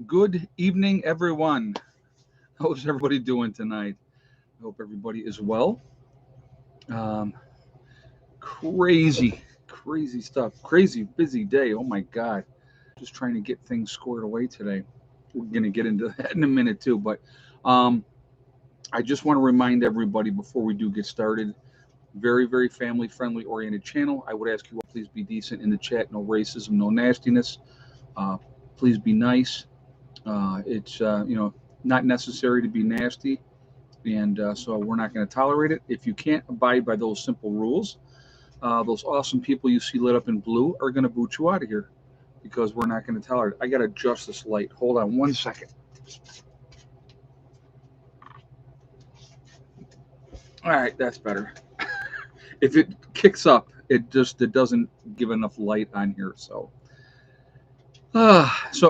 Good evening, everyone. How's everybody doing tonight? I hope everybody is well. Um, crazy stuff. Crazy busy day. Oh my God. Just trying to get things squared away today. We're going to get into that in a minute too. But um, I just want to remind everybody before we do get started, very family friendly oriented channel. I would ask you all please be decent in the chat. No racism, no nastiness. Uh, please be nice. It's not necessary to be nasty, and so we're not going to tolerate it. If you can't abide by those simple rules, those awesome people you see lit up in blue are going to boot you out of here because we're not going to tolerate it. I got to adjust this light. Hold on 1 second. All right, that's better. If it kicks up, it doesn't give enough light on here. So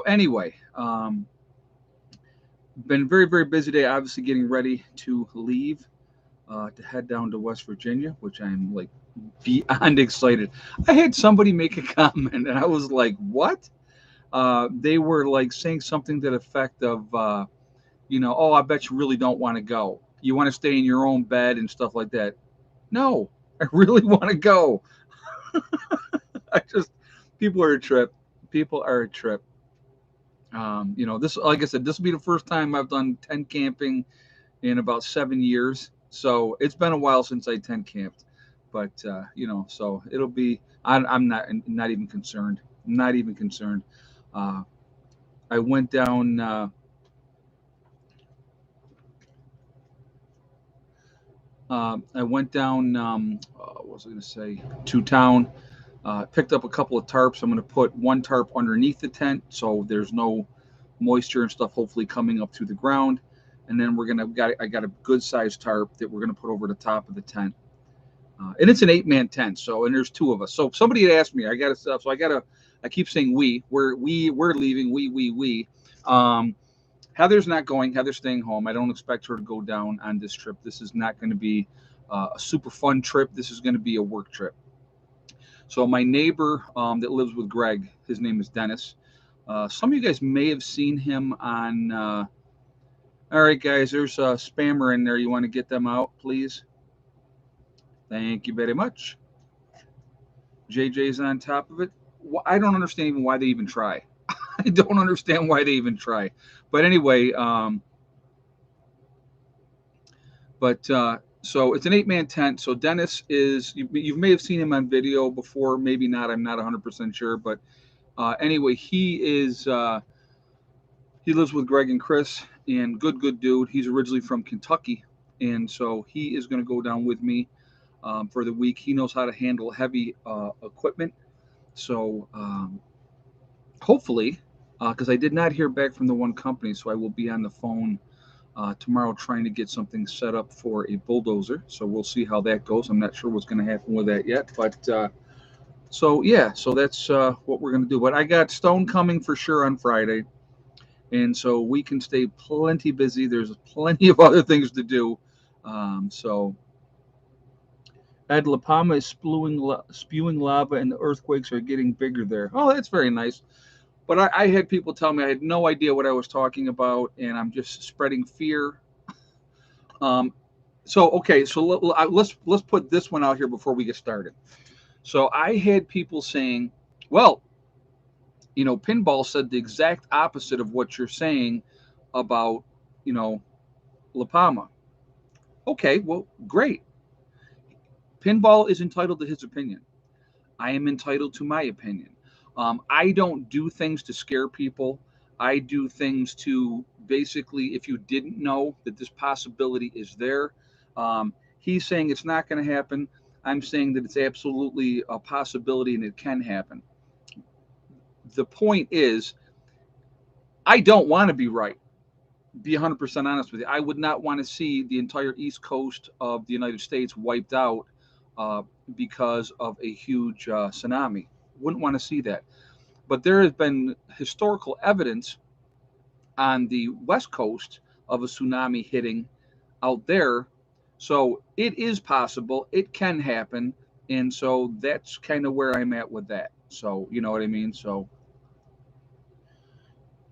anyway, been very busy day. Obviously, getting ready to leave to head down to West Virginia, which I'm like beyond excited. I had somebody make a comment, and I was like, "What?" They were like saying something to the effect of, "Oh, I bet you really don't want to go. You want to stay in your own bed and stuff like that." No, I really want to go. I just people are a trip. People are a trip. This, like I said, this will be the first time I've done tent camping in about 7 years. So it's been a while since I tent camped, but so it'll be. I'm not even concerned. Not even concerned. Uh, I went down. I went down. What was I going to say? To town. Picked up a couple of tarps. I'm going to put one tarp underneath the tent, so there's no moisture and stuff. Hopefully coming up through the ground, and then I got a good sized tarp that we're gonna put over the top of the tent. And it's an 8-man tent, and there's two of us. So somebody had asked me, I keep saying we're leaving, we. Um, Heather's not going. Heather's staying home. I don't expect her to go down on this trip. This is not going to be a super fun trip. This is going to be a work trip. So my neighbor that lives with Greg, his name is Dennis. Some of you guys may have seen him on. All right, guys, there's a spammer in there. You want to get them out, please? Thank you very much. JJ's on top of it. I don't understand even why they even try. I don't understand why they even try. But anyway, so it's an 8-man tent. So Dennis you may have seen him on video before, maybe not. I'm not 100% sure. But anyway, he lives with Greg and Chris, and good dude. He's originally from Kentucky, and so he is going to go down with me for the week. He knows how to handle heavy equipment, so hopefully, because I did not hear back from the one company, so I will be on the phone tomorrow trying to get something set up for a bulldozer. So we'll see how that goes. I'm not sure what's going to happen with that yet, but so that's what we're going to do. But I got Stone coming for sure on Friday. And so we can stay plenty busy. There's plenty of other things to do. So Ed La Palma is spewing lava, and the earthquakes are getting bigger there. Oh, that's very nice. But I had people tell me I had no idea what I was talking about, and I'm just spreading fear. Um, so let's put this one out here before we get started. So I had people saying, well, Pinball said the exact opposite of what you're saying about, La Palma. Okay, well, great. Pinball is entitled to his opinion. I am entitled to my opinion. I don't do things to scare people. I do things to basically, if you didn't know that this possibility is there, he's saying it's not going to happen. I'm saying that it's absolutely a possibility and it can happen. The point is, I don't want to be right. Be 100% honest with you. I would not want to see the entire east coast of the United States wiped out uh, because of a huge tsunami. Wouldn't want to see that. But there has been historical evidence on the west coast of a tsunami hitting out there. So it is possible. It can happen. And so that's kind of where I'm at with that. So, you know what I mean? So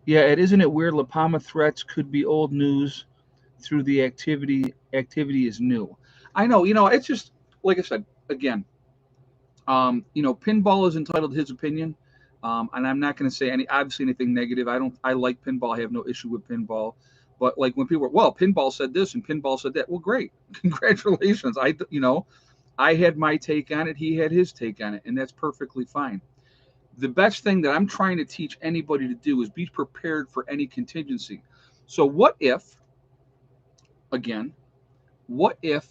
Yeah, isn't it weird? La Palma threats could be old news through the activity. Activity is new. I know. It's just like I said again. Pinball is entitled to his opinion, and I'm not going to say obviously anything negative. I don't. I like pinball. I have no issue with pinball. But like when people were, well, pinball said this and pinball said that. Well, great, congratulations. I had my take on it. He had his take on it, and that's perfectly fine. The best thing that I'm trying to teach anybody to do is be prepared for any contingency. So what if, again, what if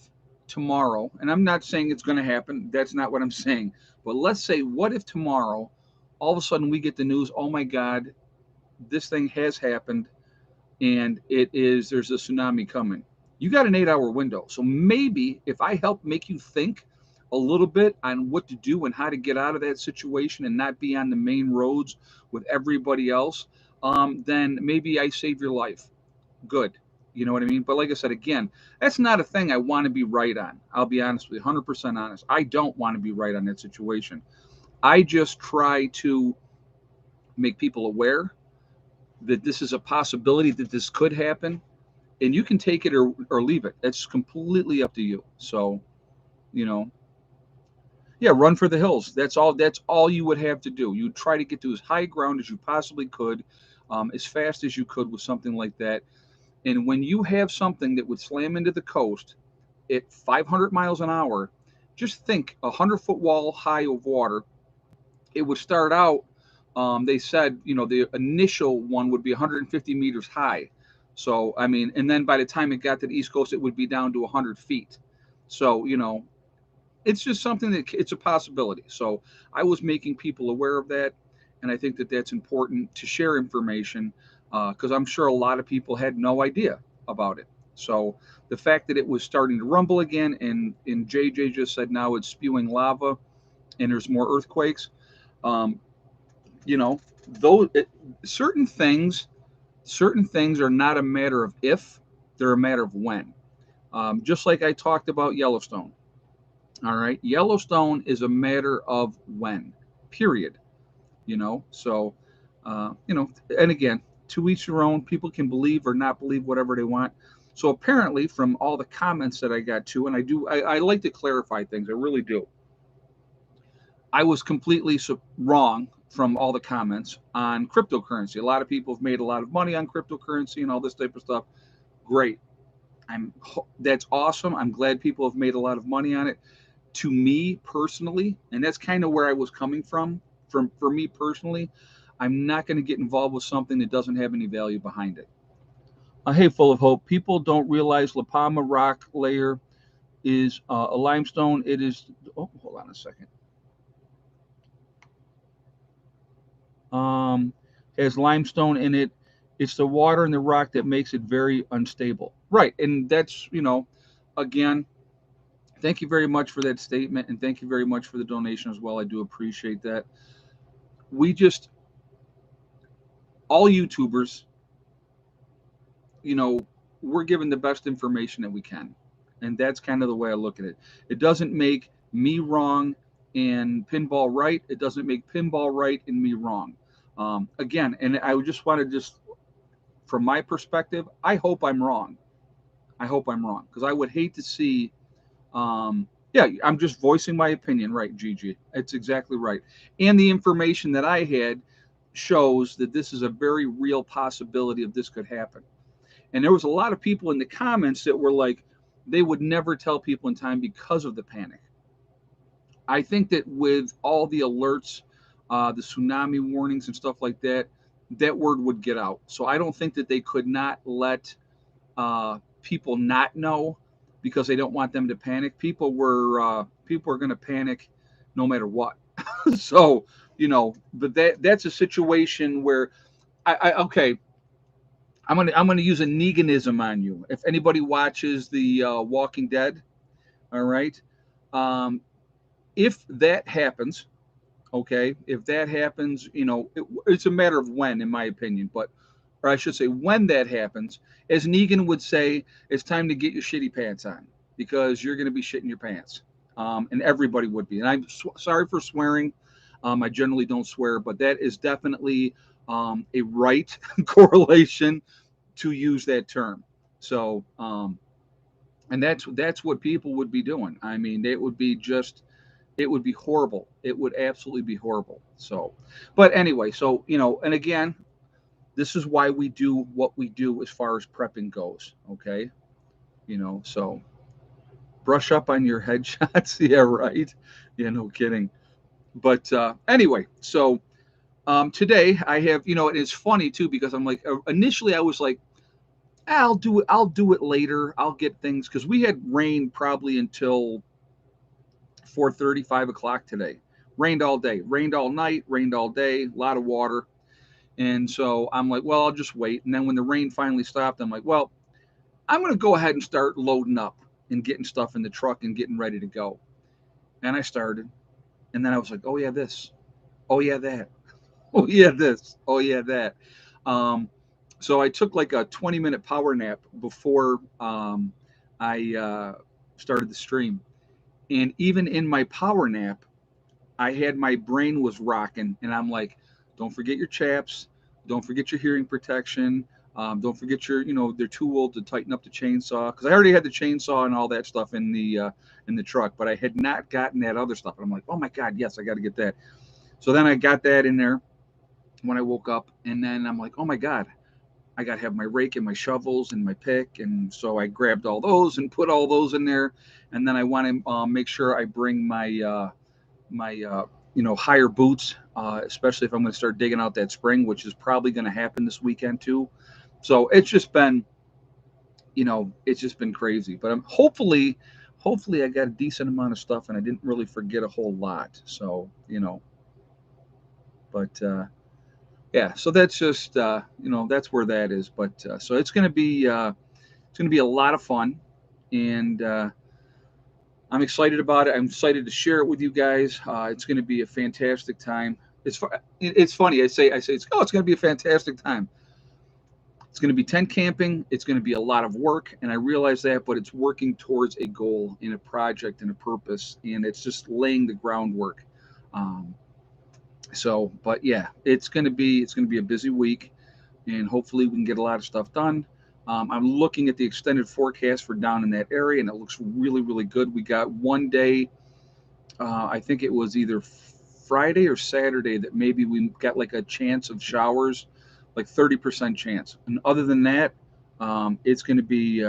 tomorrow, and I'm not saying it's going to happen, that's not what I'm saying, but let's say, what if tomorrow, all of a sudden we get the news, oh my God, this thing has happened and there's a tsunami coming. You got an 8-hour window. So maybe if I help make you think a little bit on what to do and how to get out of that situation and not be on the main roads with everybody else, then maybe I save your life. Good. You know what I mean? But like I said, again, that's not a thing I want to be right on. I'll be honest with you, 100% honest. I don't want to be right on that situation. I just try to make people aware that this is a possibility, that this could happen, and you can take it or leave it. That's completely up to you. So, you know, yeah, run for the hills. That's all you would have to do. You try to get to as high ground as you possibly could, as fast as you could with something like that. And when you have something that would slam into the coast at 500 miles an hour, just think 100-foot wall high of water. It would start out, they said, the initial one would be 150 meters high. So, I mean, and then by the time it got to the East Coast, it would be down to 100 feet. So, it's just something that it's a possibility. So I was making people aware of that. And I think that that's important to share information, because I'm sure a lot of people had no idea about it. So the fact that it was starting to rumble again, and JJ just said now it's spewing lava and there's more earthquakes, um, you know, those certain things are not a matter of if, they're a matter of when. Just like I talked about Yellowstone. All right, Yellowstone is a matter of when, period. So, and again, to each their own. People can believe or not believe whatever they want. So apparently, from all the comments that I got to, and I like to clarify things. I really do. I was completely wrong from all the comments on cryptocurrency. A lot of people have made a lot of money on cryptocurrency and all this type of stuff. Great. That's awesome. I'm glad people have made a lot of money on it. To me personally, and that's kind of where I was coming from. For me personally, I'm not going to get involved with something that doesn't have any value behind it. Hey, full of hope. People don't realize La Palma rock layer is a limestone. It is. Oh, hold on a second. Um, has limestone in it. It's the water in the rock that makes it very unstable. Right, and that's again. Thank you very much for that statement, and thank you very much for the donation as well. I do appreciate that. We just all YouTubers, you know, we're given the best information that we can. And that's kind of the way I look at it. It doesn't make me wrong and pinball right. It doesn't make pinball right and me wrong. Again, and I just want to from my perspective, I hope I'm wrong. I hope I'm wrong because I would hate to see. Yeah, I'm just voicing my opinion, right, Gigi? It's exactly right. And the information that I had shows that this is a very real possibility of this could happen. And there was a lot of people in the comments that were like, they would never tell people in time because of the panic. I think that with all the alerts, the tsunami warnings and stuff like that, that word would get out. So I don't think that they could not let people not know because they don't want them to panic. People are going to panic no matter what. So but that's a situation where okay. I'm gonna use a Neganism on you. If anybody watches the Walking Dead, all right. Um, if that happens, okay, if that happens, it's a matter of when, in my opinion. But, or I should say, when that happens, as Negan would say, it's time to get your shitty pants on because you're going to be shitting your pants, and everybody would be. And I'm sorry for swearing. I generally don't swear, but that is definitely a right correlation to use that term. So, and that's what people would be doing. I mean, it would be horrible. It would absolutely be horrible. So, but anyway, so and again, this is why we do what we do as far as prepping goes. Okay, so brush up on your headshots. Yeah, right. Yeah, no kidding. But anyway, so today I have, and it's funny too because I'm like, initially I was like, I'll do it. I'll do it later. I'll get things because we had rain probably until 4:30, 5 o'clock today. Rained all day, rained all night, rained all day. A lot of water, and so I'm like, well, I'll just wait. And then when the rain finally stopped, I'm like, well, I'm going to go ahead and start loading up and getting stuff in the truck and getting ready to go. And I started, and then I was like, oh yeah, this, oh yeah, that, oh yeah, this, oh yeah, that. Um, so I took like a 20-minute power nap before I started the stream. And even in my power nap, I had my brain was rocking, and I'm like, don't forget your chaps, don't forget your hearing protection, don't forget your, their tool to tighten up the chainsaw because I already had the chainsaw and all that stuff in the truck, but I had not gotten that other stuff. And I'm like, oh my god, yes, I got to get that. So then I got that in there when I woke up, and then I'm like, oh my god, I got to have my rake and my shovels and my pick, and so I grabbed all those and put all those in there, and then I want to make sure I bring my higher boots, especially if I'm going to start digging out that spring, which is probably going to happen this weekend too. So it's just been crazy. But I'm hopefully I got a decent amount of stuff and I didn't really forget a whole lot. So but yeah, so that's just that's where that is. But so it's gonna be a lot of fun, and I'm excited about it. I'm excited to share it with you guys. It's going to be a fantastic time. It's funny. I say it's going to be a fantastic time. It's going to be tent camping. It's going to be a lot of work, and I realize that, but it's working towards a goal and a project and a purpose, and it's just laying the groundwork. Um, but yeah, it's going to be a busy week, and hopefully we can get a lot of stuff done. I'm looking at the extended forecast for down in that area, and it looks really, really good. We got one day, I think it was either Friday or Saturday, that maybe we got like a chance of showers, like 30% chance. And other than that, it's going to be,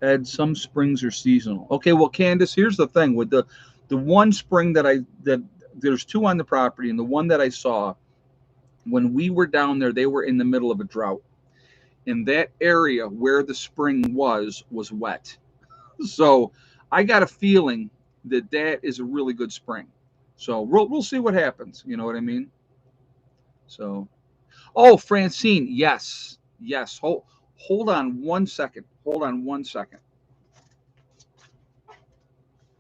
Ed, some springs are seasonal. Okay, well, Candace, here's the thing with the one spring that there's two on the property, and the one that I saw when we were down there, they were in the middle of a drought. In that area where the spring was wet. So I got a feeling that that is a really good spring. So we'll see what happens. You know what I mean? So, oh, Francine, yes, yes. Hold on 1 second. Hold on 1 second.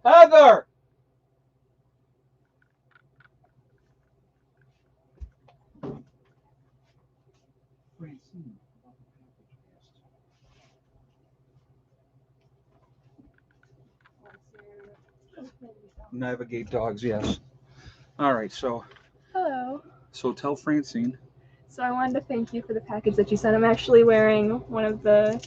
Heather. Francine. Navigate dogs, yes. All right, so Hello. tell Francine. So I wanted to thank you for the package that you sent. I'm actually wearing one of the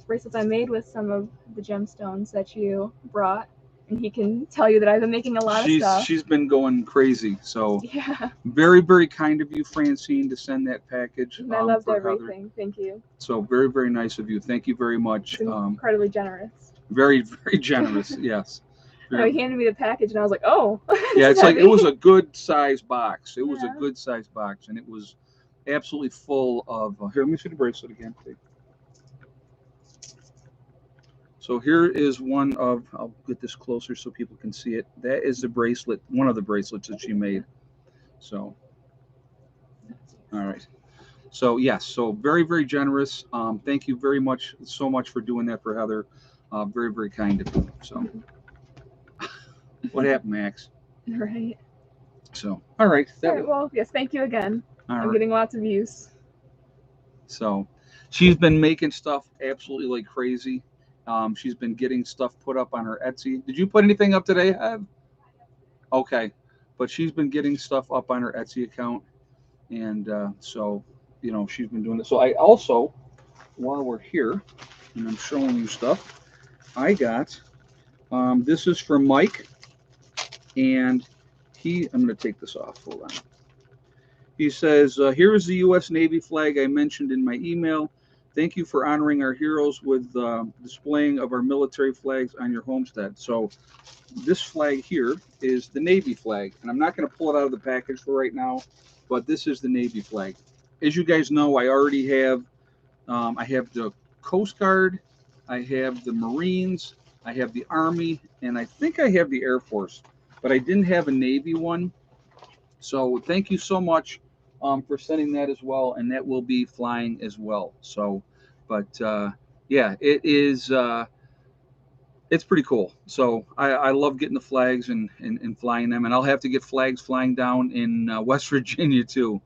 bracelets I made with some of the gemstones that you brought, and he can tell you that I've been making a lot of stuff. She's been going crazy. So Yeah. very, very kind of you, Francine, to send that package. And I loved for everything. Heather. Thank you. So very, very nice of you. Thank you very much. It's incredibly generous. Very, very generous. Yes. He handed me the package, and I was like, "Oh." Yeah, it's like it was a good size box. It was a Yeah. good size box, and it was absolutely full of. Here, let me see the bracelet again. So here is one of. I'll get this closer so people can see it. That is the bracelet. One of the bracelets that she made. So. All right. So yes, so very, very generous. Thank you very much, so much for doing that for Heather. Very, very kind of you. So, what happened, Max? Right. So, all right. All right. Well, yes. Thank you again. All I'm right. getting lots of views. So, she's been making stuff absolutely like crazy. She's been getting stuff put up on her Etsy. Did you put anything up today, Hev? Okay, but she's been getting stuff up on her Etsy account, And so, she's been doing it. So I also, while we're here, and I'm showing you stuff, I got, this is from Mike, and I'm going to take this off. Hold on. He says, here is the U.S. Navy flag I mentioned in my email. Thank you for honoring our heroes with displaying of our military flags on your homestead. So this flag here is the Navy flag, and I'm not going to pull it out of the package for right now, but this is the Navy flag. As you guys know, I already have, I have the Coast Guard, I have the Marines, I have the Army, and I think I have the Air Force, but I didn't have a Navy one. So thank you so much for sending that as well, and that will be flying as well. So, but yeah, it is. It's pretty cool. So I love getting the flags and flying them, and I'll have to get flags flying down in West Virginia too.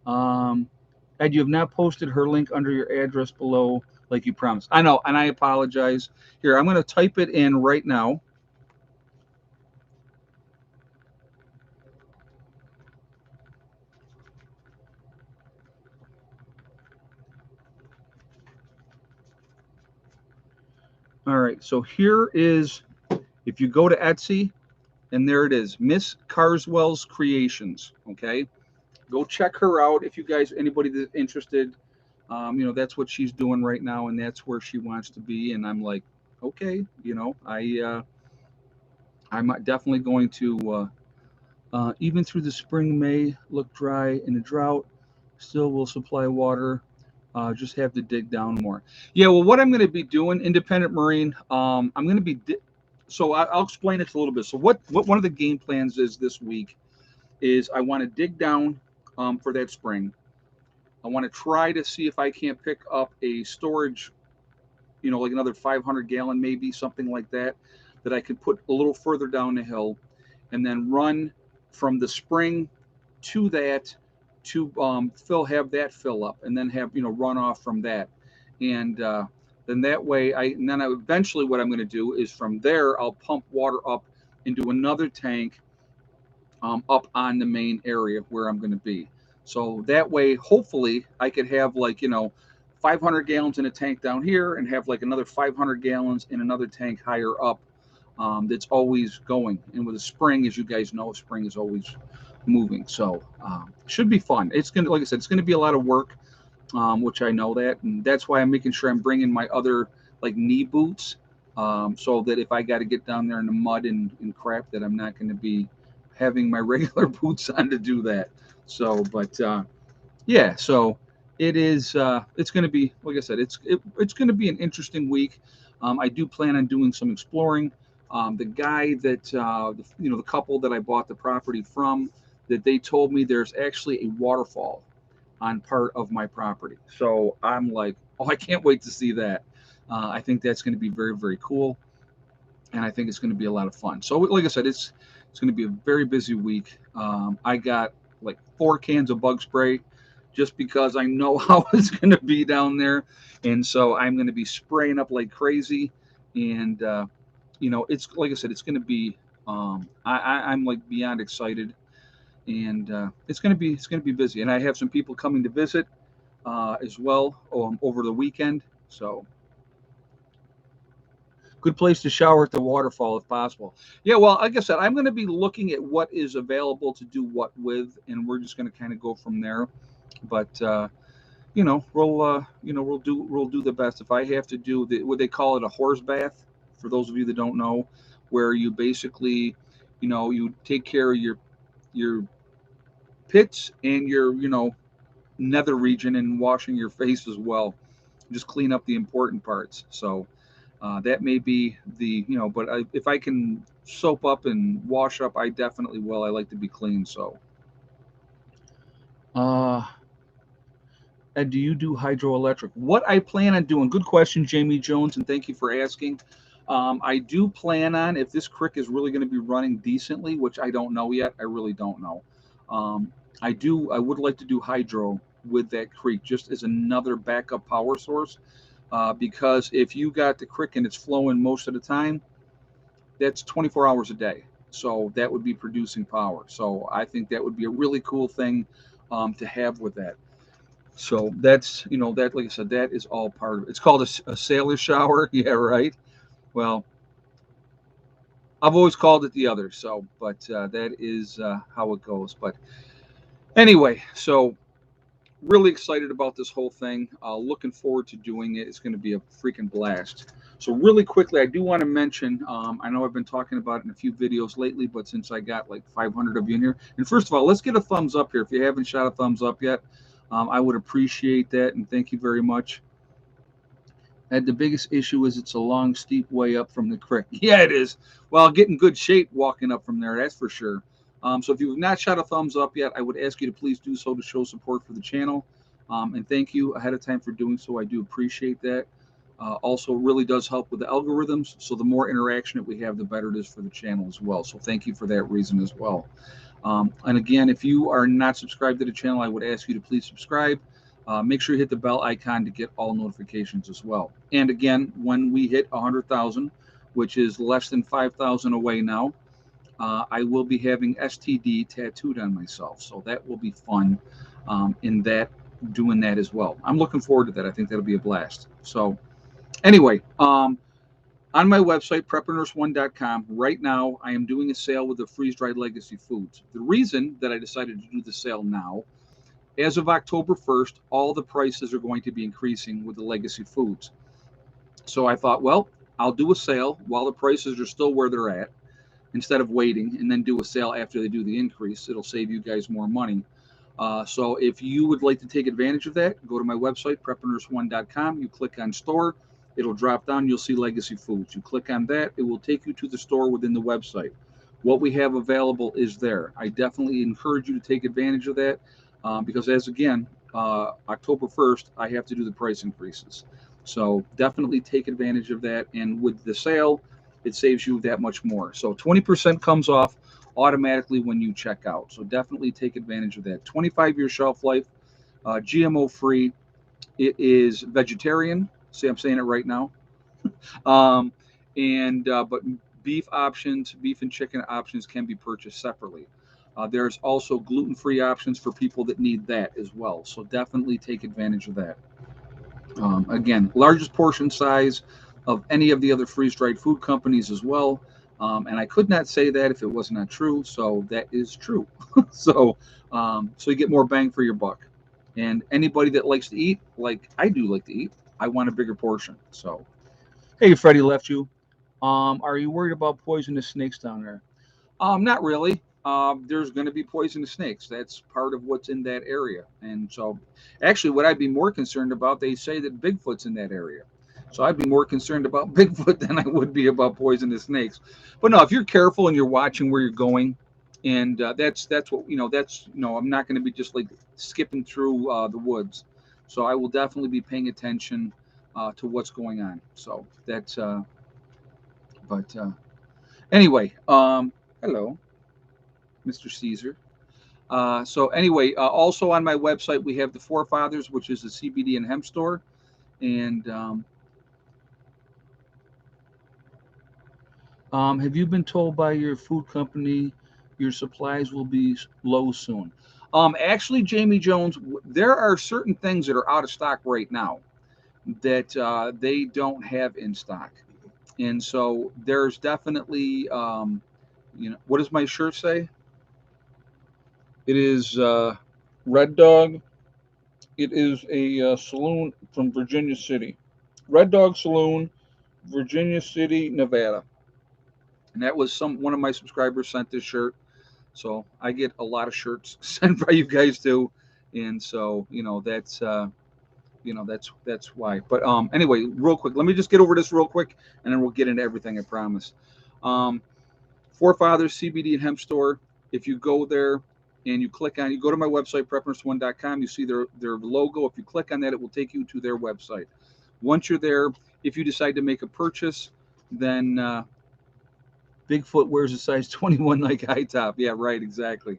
Ed, you have not posted her link under your address below like you promised. I know, and I apologize. Here, I'm going to type it in right now. All right, so here is, if you go to Etsy, and there it is, Miss Carswell's Creations. Okay, go check her out if you guys, anybody that's interested. That's what she's doing right now, and that's where she wants to be. And I'm like, okay, I'm definitely going to. Even through the spring may look dry in a drought, still will supply water. Just have to dig down more. Yeah, well, what I'm going to be doing, Independent Marine, I'm going to be. So I'll explain it a little bit. So what one of the game plans is this week is I want to dig down for that spring. I want to try to see if I can't pick up a storage, like another 500-gallon, maybe something like that, that I could put a little further down the hill, and then run from the spring to that to have that fill up, and then have run off from that, and then that way eventually what I'm going to do is from there I'll pump water up into another tank up on the main area where I'm going to be. So that way, hopefully, I could have 500 gallons in a tank down here and have like another 500 gallons in another tank higher up that's always going. And with a spring, as you guys know, spring is always moving. So should be fun. It's going to, like I said, it's going to be a lot of work, which I know that. And that's why I'm making sure I'm bringing my other like knee boots so that if I got to get down there in the mud and crap, that I'm not going to be having my regular boots on to do that. So, but yeah, so it is. It's going to be, like I said, it's going to be an interesting week. I do plan on doing some exploring. The guy that the couple that I bought the property from, that they told me there's actually a waterfall on part of my property. So I'm like, oh, I can't wait to see that. I think that's going to be very, very cool, and I think it's going to be a lot of fun. So, like I said, it's going to be a very busy week. I got like 4 cans of bug spray, just because I know how it's going to be down there, and so I'm going to be spraying up like crazy. And it's like I said, it's going to be. I'm like beyond excited, and it's going to be busy. And I have some people coming to visit as well over the weekend. So good place to shower at the waterfall if possible. Yeah, well, like I said, I'm going to be looking at what is available to do what with, and we're just going to kind of go from there. But we'll do the best. If I have to do what they call it, a horse bath, for those of you that don't know, where you basically, you take care of your pits and your nether region, and washing your face as well. Just clean up the important parts. So that may be but if I can soap up and wash up, I definitely will. I like to be clean. So, and do you do hydroelectric? What I plan on doing, good question, Jamie Jones, and thank you for asking. I do plan on, if this creek is really going to be running decently, which I don't know yet, I really don't know. Um, I would like to do hydro with that creek just as another backup power source, because if you got the creek and it's flowing most of the time, that's 24 hours a day. So that would be producing power. So I think that would be a really cool thing to have with that. So that's, that, like I said, that is all part of it. It's called a sailor shower. Yeah, right. Well, I've always called it the other. So, but that is how it goes. But anyway, so really excited about this whole thing. Looking forward to doing it. It's going to be a freaking blast. So really quickly, I do want to mention, I know I've been talking about it in a few videos lately, but since I got like 500 of you in here, and first of all, let's get a thumbs up here. If you haven't shot a thumbs up yet, I would appreciate that, and thank you very much. And the biggest issue is it's a long, steep way up from the creek. Yeah, it is. Well, getting good shape walking up from there, that's for sure. So if you have not shot a thumbs up yet, I would ask you to please do so to show support for the channel. And thank you ahead of time for doing so. I do appreciate that. Also, really does help with the algorithms. So the more interaction that we have, the better it is for the channel as well. So thank you for that reason as well. And again, if you are not subscribed to the channel, I would ask you to please subscribe. Make sure you hit the bell icon to get all notifications as well. And again, when we hit 100,000, which is less than 5,000 away now, I will be having STD tattooed on myself. So that will be fun doing that as well. I'm looking forward to that. I think that'll be a blast. So anyway, on my website, preppernurse1.com, right now I am doing a sale with the freeze-dried legacy foods. The reason that I decided to do the sale now, as of October 1st, all the prices are going to be increasing with the legacy foods. So I thought, well, I'll do a sale while the prices are still where they're at, instead of waiting and then do a sale after they do the increase. It'll save you guys more money. So if you would like to take advantage of that, go to my website, preppernurse1.com. You click on store. It'll drop down. You'll see legacy foods. You click on that. It will take you to the store within the website. What we have available is there. I definitely encourage you to take advantage of that because, as again, October 1st, I have to do the price increases. So definitely take advantage of that. And with the sale, it saves you that much more. So 20% comes off automatically when you check out. So definitely take advantage of that. 25-year shelf life, GMO free. It is vegetarian. See, I'm saying it right now. But beef options, beef and chicken options can be purchased separately. There's also gluten-free options for people that need that as well. So definitely take advantage of that. Again, largest portion size of any of the other freeze-dried food companies as well. And I could not say that if it was not true. So that is true. So you get more bang for your buck. And anybody that likes to eat, like I do like to eat, I want a bigger portion. So, hey, Freddie left you. Are you worried about poisonous snakes down there? Not really. There's going to be poisonous snakes. That's part of what's in that area. And so, actually, what I'd be more concerned about, they say that Bigfoot's in that area. So I'd be more concerned about Bigfoot than I would be about poisonous snakes. But no, if you're careful and you're watching where you're going, and that's what I'm not going to be just like skipping through the woods. So I will definitely be paying attention to what's going on. So that's. Anyway, hello, Mr. Caesar. So anyway, also on my website we have the Forefathers, which is a CBD and hemp store, and have you been told by your food company your supplies will be low soon? Actually, Jamie Jones, there are certain things that are out of stock right now that they don't have in stock, and so there's definitely, what does my shirt say? It is Red Dog. It is a saloon from Virginia City. Red Dog Saloon, Virginia City, Nevada. And that was one of my subscribers sent this shirt. So I get a lot of shirts sent by you guys too. And so, that's why. But anyway, real quick, let me just get over this real quick and then we'll get into everything, I promise. Forefathers CBD and hemp store. If you go there and you go to my website, preppernurse1.com, you see their logo. If you click on that, it will take you to their website. Once you're there, if you decide to make a purchase, then Bigfoot wears a size 21 Nike high top. Yeah, right, exactly.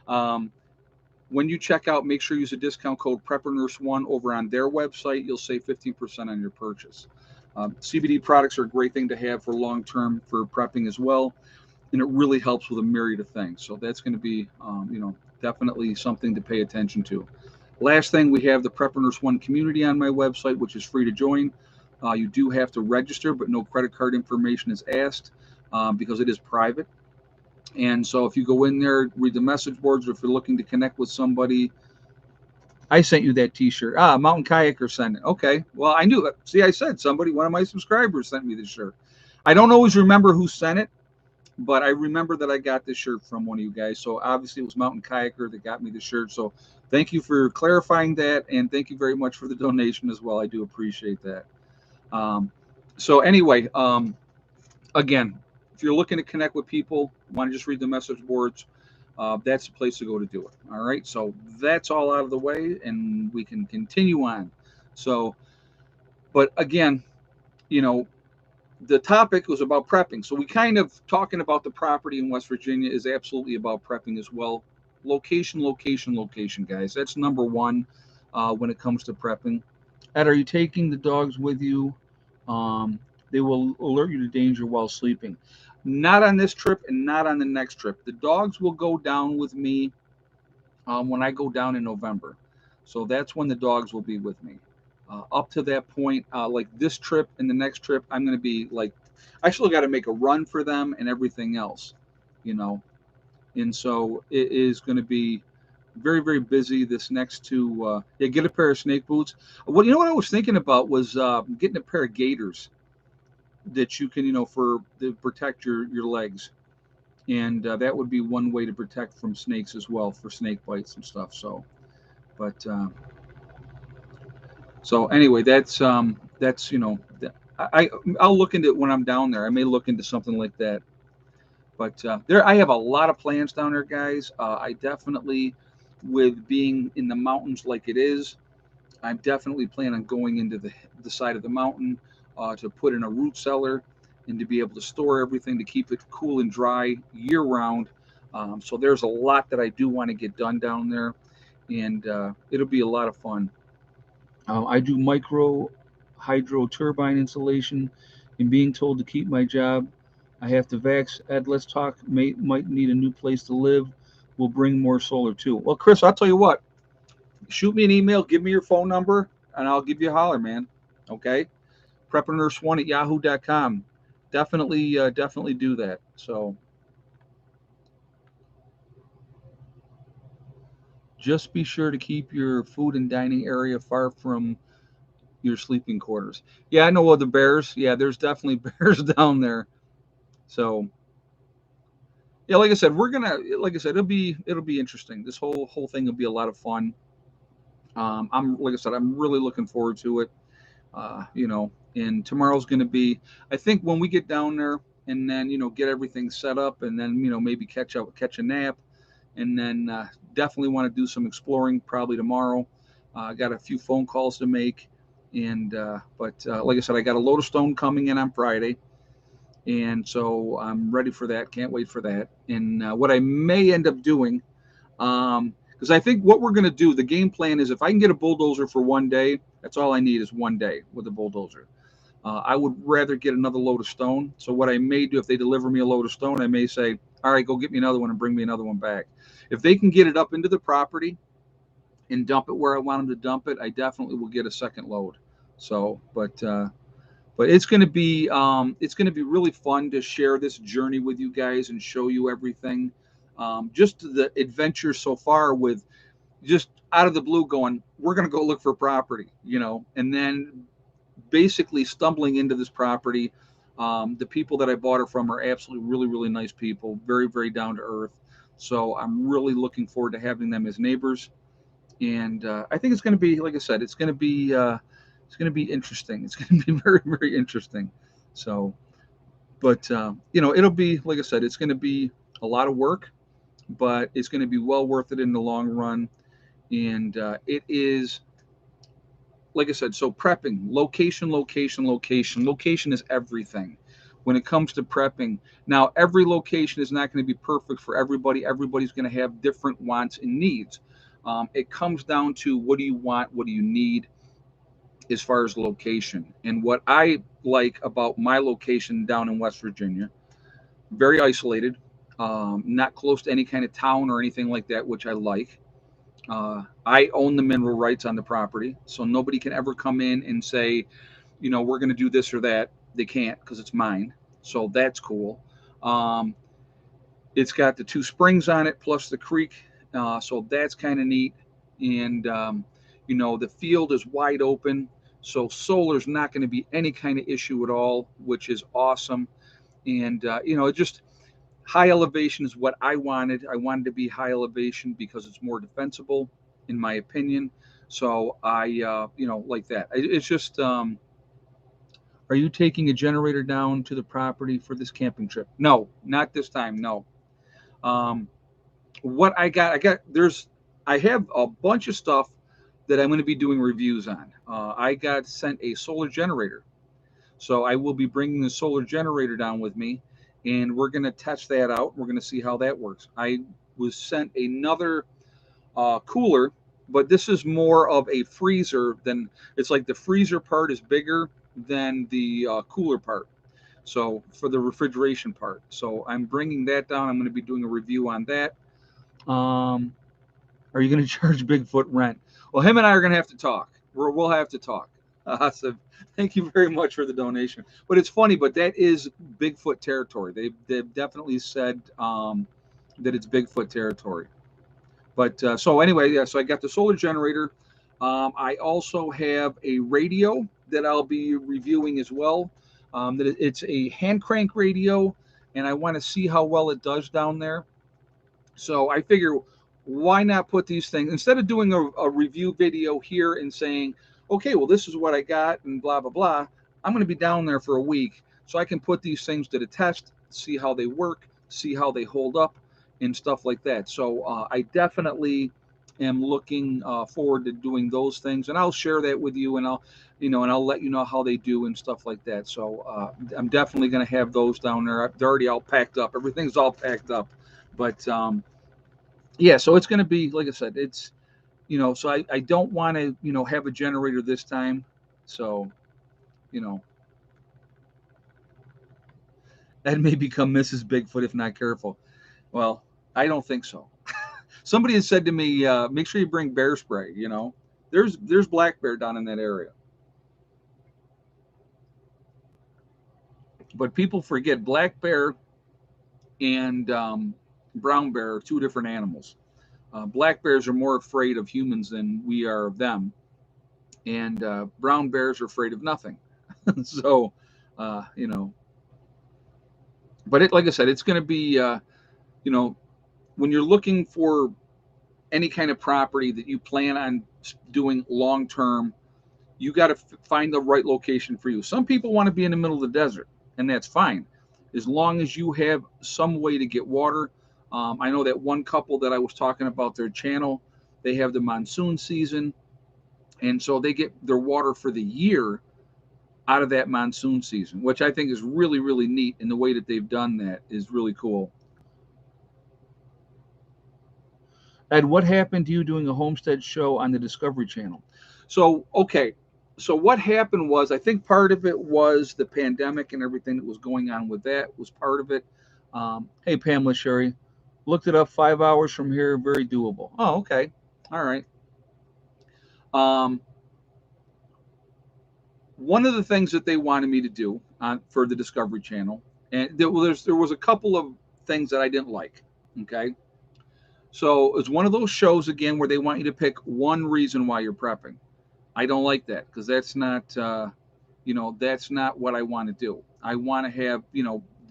When you check out, make sure you use a discount code PrepperNurse1 over on their website. You'll save 15% on your purchase. CBD products are a great thing to have for long-term for prepping as well. And it really helps with a myriad of things. So that's going to be, definitely something to pay attention to. Last thing, we have the Prepper Nurse One community on my website, which is free to join. You do have to register, but no credit card information is asked because it is private. And so if you go in there, read the message boards, or if you're looking to connect with somebody, I sent you that T-shirt. Mountain Kayaker sent it. Okay, well, I knew it. See, I said somebody, one of my subscribers sent me this shirt. I don't always remember who sent it, but I remember that I got this shirt from one of you guys. So obviously it was Mountain Kayaker that got me the shirt. So thank you for clarifying that, and thank you very much for the donation as well. I do appreciate that. So anyway, again, if you're looking to connect with people, want to just read the message boards, that's the place to go to do it. All right. So that's all out of the way, and we can continue on. So, but again, you know, the topic was about prepping. So we kind of talking about the property in West Virginia is absolutely about prepping as well. Location, location, location, guys. That's number one when it comes to prepping. Ed, are you taking the dogs with you? They will alert you to danger while sleeping. Not on this trip and not on the next trip. The dogs will go down with me when I go down in November. So that's when the dogs will be with me. Up to that point, like this trip and the next trip, I'm going to be like, I still got to make a run for them and everything else, you know. And so it is going to be very, very busy this next two. Yeah, get a pair of snake boots. What you know what I was thinking about was getting a pair of gaiters that you can, for to protect your legs, and that would be one way to protect from snakes as well, for snake bites and stuff. So, but so anyway, that's I I'll look into it when I'm down there. I may look into something like that. But there, I have a lot of plans down there, guys. I definitely, with being in the mountains like it is, I'm definitely planning on going into the side of the mountain to put in a root cellar and to be able to store everything to keep it cool and dry year round. So there's a lot that I do want to get done down there, and it'll be a lot of fun. I do micro hydro turbine installation, and being told to keep my job. I have to vax. Ed, let's talk. Might need a new place to live. We'll bring more solar too. Well, Chris, I'll tell you what. Shoot me an email. Give me your phone number, and I'll give you a holler, man. Okay? Preppernurse1 at yahoo.com. Definitely do that. So just be sure to keep your food and dining area far from your sleeping quarters. Yeah, I know of the bears. Yeah, there's definitely bears down there. So yeah, like I said, like I said, it'll be interesting. This whole thing will be a lot of fun. I'm like I said, I'm really looking forward to it. And tomorrow's going to be, I think, when we get down there and then get everything set up, and then maybe catch a nap, and then definitely want to do some exploring probably tomorrow. I got a few phone calls to make, and but like I said, I got a load of stone coming in on Friday, and so I'm ready for that. Can't wait for that. And what I may end up doing, because I think what we're going to do, the game plan is, if I can get a bulldozer for one day, that's all I need is one day with a bulldozer. I would rather get another load of stone. So what I may do, if they deliver me a load of stone, I may say, all right, go get me another one and bring me another one back. If they can get it up into the property and dump it where I want them to dump it, I definitely will get a second load. So, but it's going to be really fun to share this journey with you guys and show you everything. Just the adventure so far, with just out of the blue going, we're going to go look for property, and then basically stumbling into this property. The people that I bought it from are absolutely really, really nice people, very, very down to earth. So I'm really looking forward to having them as neighbors. And I think it's going to be, like I said, it's going to be interesting. It's going to be very, very interesting. So, but it'll be, like I said, it's going to be a lot of work, but it's going to be well worth it in the long run. And it is, like I said, so prepping, location, location, location. Location is everything when it comes to prepping. Now, every location is not going to be perfect for everybody. Everybody's going to have different wants and needs. It comes down to, what do you want? What do you need as far as location? And what I like about my location down in West Virginia, very isolated. not close to any kind of town or anything like that, which I like. I own the mineral rights on the property, so nobody can ever come in and say, we're going to do this or that. They can't because it's mine. So that's cool. Um, it's got the two springs on it plus the creek, so that's kind of neat. And the field is wide open, so solar's not going to be any kind of issue at all, which is awesome. And just high elevation is what I wanted. I wanted to be high elevation because it's more defensible, in my opinion. So I, like that. It's just, are you taking a generator down to the property for this camping trip? No, not this time. No. Um, what I have a bunch of stuff that I'm going to be doing reviews on. I got sent a solar generator. So I will be bringing the solar generator down with me, and we're going to test that out. We're going to see how that works. I was sent another cooler, but this is more of a freezer than it's like the freezer part is bigger than the cooler part. So for the refrigeration part, so I'm bringing that down. I'm going to be doing a review on that. Um, are you going to charge Bigfoot rent? Well, him and I are going to have to talk. We'll have to talk. So thank you very much for the donation. But it's funny, but that is Bigfoot territory. They've definitely said that it's Bigfoot territory. But so anyway, yeah. So I got the solar generator. I also have a radio that I'll be reviewing as well. That it's a hand crank radio, and I want to see how well it does down there. So I figure, why not put these things instead of doing a review video here and saying, okay, well, this is what I got and blah, blah, blah. I'm going to be down there for a week so I can put these things to the test, see how they work, see how they hold up and stuff like that. So I definitely am looking forward to doing those things, and I'll share that with you, and I'll let you know how they do and stuff like that. So I'm definitely going to have those down there. They're already all packed up. Everything's all packed up. But yeah, so it's going to be, like I said, it's, so I don't want to, have a generator this time. So, you know, that may become Mrs. Bigfoot if not careful. Well, I don't think so. Somebody has said to me, make sure you bring bear spray, There's black bear down in that area. But people forget black bear and brown bear are two different animals. Black bears are more afraid of humans than we are of them, and brown bears are afraid of nothing. So, you know, but like I said, it's going to be, you know, when you're looking for any kind of property that you plan on doing long term, you got to find the right location for you. Some people want to be in the middle of the desert, and that's fine, as long as you have some way to get water. I know that one couple that I was talking about, their channel, they have the monsoon season, and so they get their water for the year out of that monsoon season, which I think is really, really neat. And the way that they've done that is really cool. Ed, what happened to you doing a Homestead show on the Discovery Channel? So, okay. So what happened was, I think part of it was the pandemic and everything that was going on with that was part of it. Hey, Pamela Sherry, looked it up, 5 hours from here, very doable. Oh, okay. All right. Um, One of the things that they wanted me to do for the Discovery Channel, and there was a couple of things that I didn't like. Okay. So it's one of those shows again where they want you to pick one reason why you're prepping. I don't like that because that's not, that's not what I want to do. I want to have,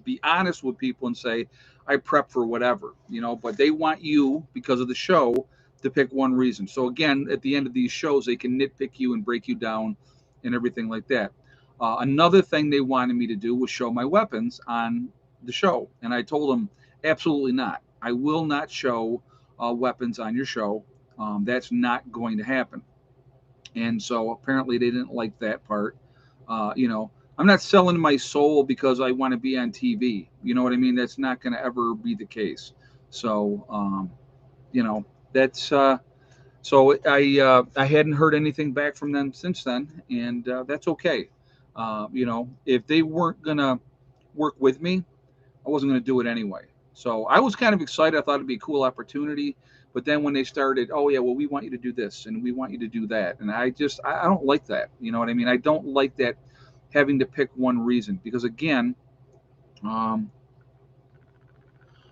be honest with people and say I prep for whatever, but they want you, because of the show, to pick one reason. So again, at the end of these shows, they can nitpick you and break you down and everything like that. Another thing they wanted me to do was show my weapons on the show, and I told them absolutely not. I will not show weapons on your show. That's not going to happen. And so apparently they didn't like that part. I'm not selling my soul because I want to be on TV. You know what I mean? That's not going to ever be the case. So, that's so I hadn't heard anything back from them since then, and that's okay. If they weren't gonna work with me, I wasn't gonna do it anyway. So I was kind of excited. I thought it'd be a cool opportunity. But then when they started, oh yeah, well we want you to do this and we want you to do that, and I don't like that. You know what I mean? I don't like that having to pick one reason because again, um,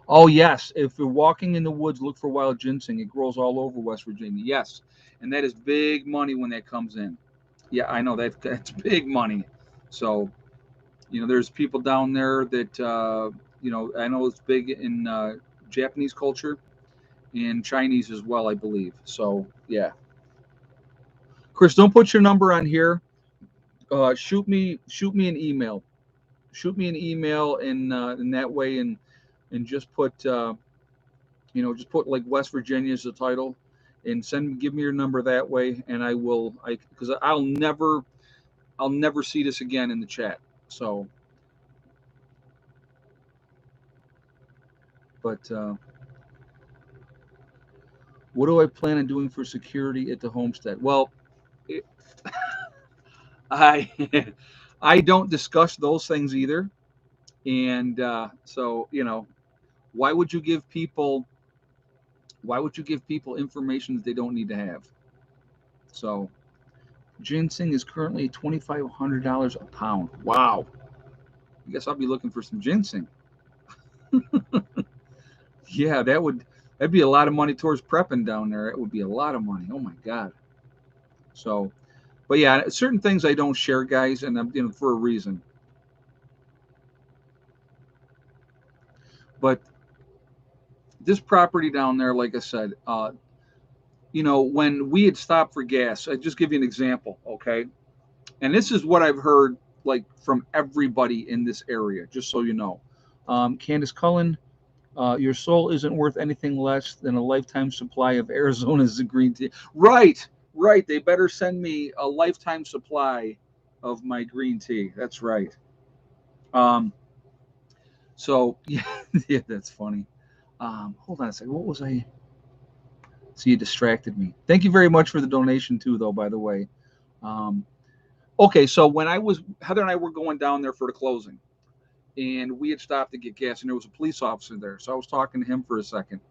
oh yes, if you're walking in the woods, look for wild ginseng. It grows all over West Virginia. Yes, and that is big money when that comes in. Yeah, I know that's big money. So there's people down there that I know it's big in Japanese culture and Chinese as well, I believe. So yeah, Chris, don't put your number on here. Shoot me an email. Shoot me an email in that way, and just put just put like West Virginia as the title, and give me your number that way, and I will because I'll never see this again in the chat. So, but what do I plan on doing for security at the homestead? Well, it, I I don't discuss those things either, and so why would you give people information that they don't need to have? So ginseng is currently $2,500 a pound. Wow. I guess I'll be looking for some ginseng. Yeah, that'd be a lot of money towards prepping down there. It would be a lot of money. Oh my god. So, but yeah, certain things I don't share, guys, and I'm for a reason. But this property down there, like I said, when we had stopped for gas, I just give you an example, okay? And this is what I've heard like from everybody in this area, just so you know. Candace Cullen, your soul isn't worth anything less than a lifetime supply of Arizona's green tea. Right, right. They better send me a lifetime supply of my green tea. That's right. Um, so yeah, yeah, that's funny. Hold on a second. What was I? So you distracted me. Thank you very much for the donation too, though. By the way. Um, okay, so when Heather and I were going down there for the closing, and we had stopped to get gas, and there was a police officer there. So I was talking to him for a second,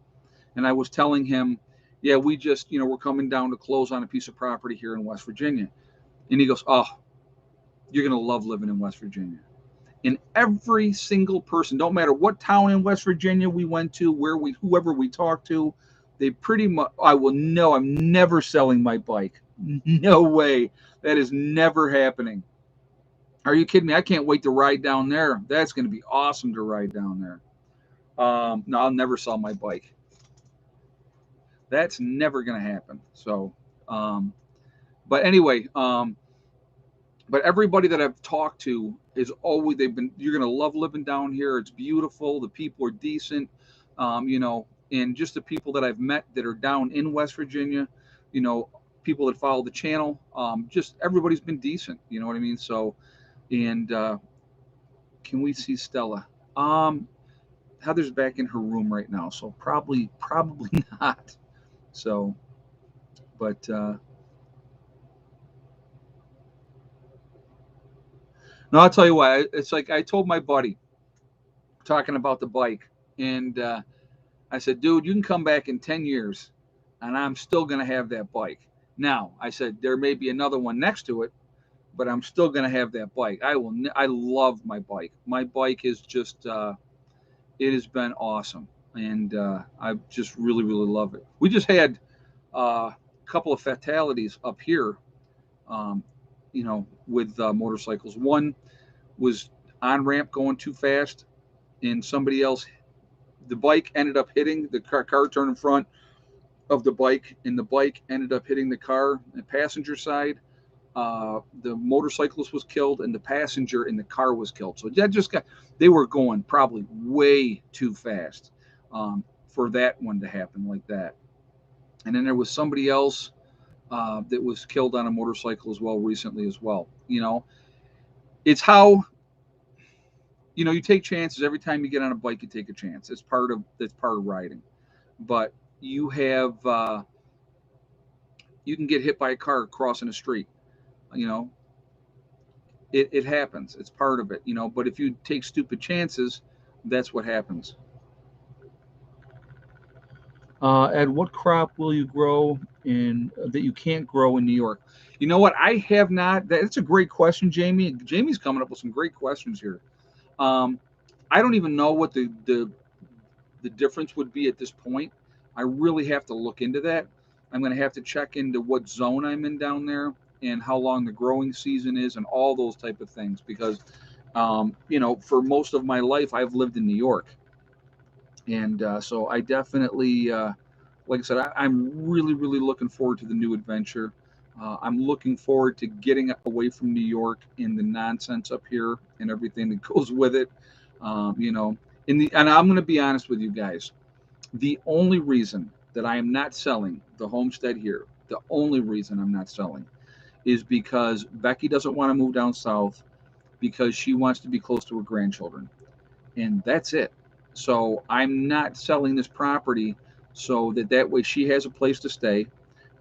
and I was telling him, yeah, we just, we're coming down to close on a piece of property here in West Virginia. And he goes, oh, you're going to love living in West Virginia. And every single person, don't matter what town in West Virginia we went to, whoever we talked to, they pretty much, I will know I'm never selling my bike. No way. That is never happening. Are you kidding me? I can't wait to ride down there. That's going to be awesome to ride down there. No, I'll never sell my bike. That's never going to happen. So, um, but anyway, but everybody that I've talked to is always you're going to love living down here. It's beautiful. The people are decent, and just the people that I've met that are down in West Virginia, you know, people that follow the channel, just everybody's been decent. You know what I mean? So, and can we see Stella? Um, Heather's back in her room right now, so probably not. So, but no, I'll tell you what. It's like I told my buddy talking about the bike, and I said, dude, you can come back in 10 years, and I'm still gonna have that bike. Now, I said there may be another one next to it, but I'm still gonna have that bike. I will. I love my bike. My bike is just. It has been awesome, and I just really love it. We just had a couple of fatalities up here, um, with motorcycles. One was on ramp going too fast, and somebody else, the bike ended up hitting the car turned in front of the bike, and the bike ended up hitting the car, the passenger side. The motorcyclist was killed, and the passenger in the car was killed. So that just they were going probably way too fast for that one to happen like that. And then there was somebody else that was killed on a motorcycle as well recently as well. It's how you take chances every time you get on a bike. You take a chance. That's part of riding. But you have you can get hit by a car crossing a street. You know, it happens. It's part of it. But if you take stupid chances, that's what happens. Ed, what crop will you grow in that you can't grow in New York? You know what? I have not. That's a great question, Jamie. Jamie's coming up with some great questions here. Um, I don't even know what the difference would be at this point. I really have to look into that. I'm going to have to check into what zone I'm in down there and how long the growing season is and all those type of things because for most of my life I've lived in New York, and so I definitely, like I said, I'm really really looking forward to the new adventure. I'm looking forward to getting away from New York and the nonsense up here and everything that goes with it. You know, and I'm going to be honest with you guys. The only reason that I am not selling the homestead here, the only reason I'm not selling is because Becky doesn't want to move down south because she wants to be close to her grandchildren. And that's it. So I'm not selling this property so that way she has a place to stay,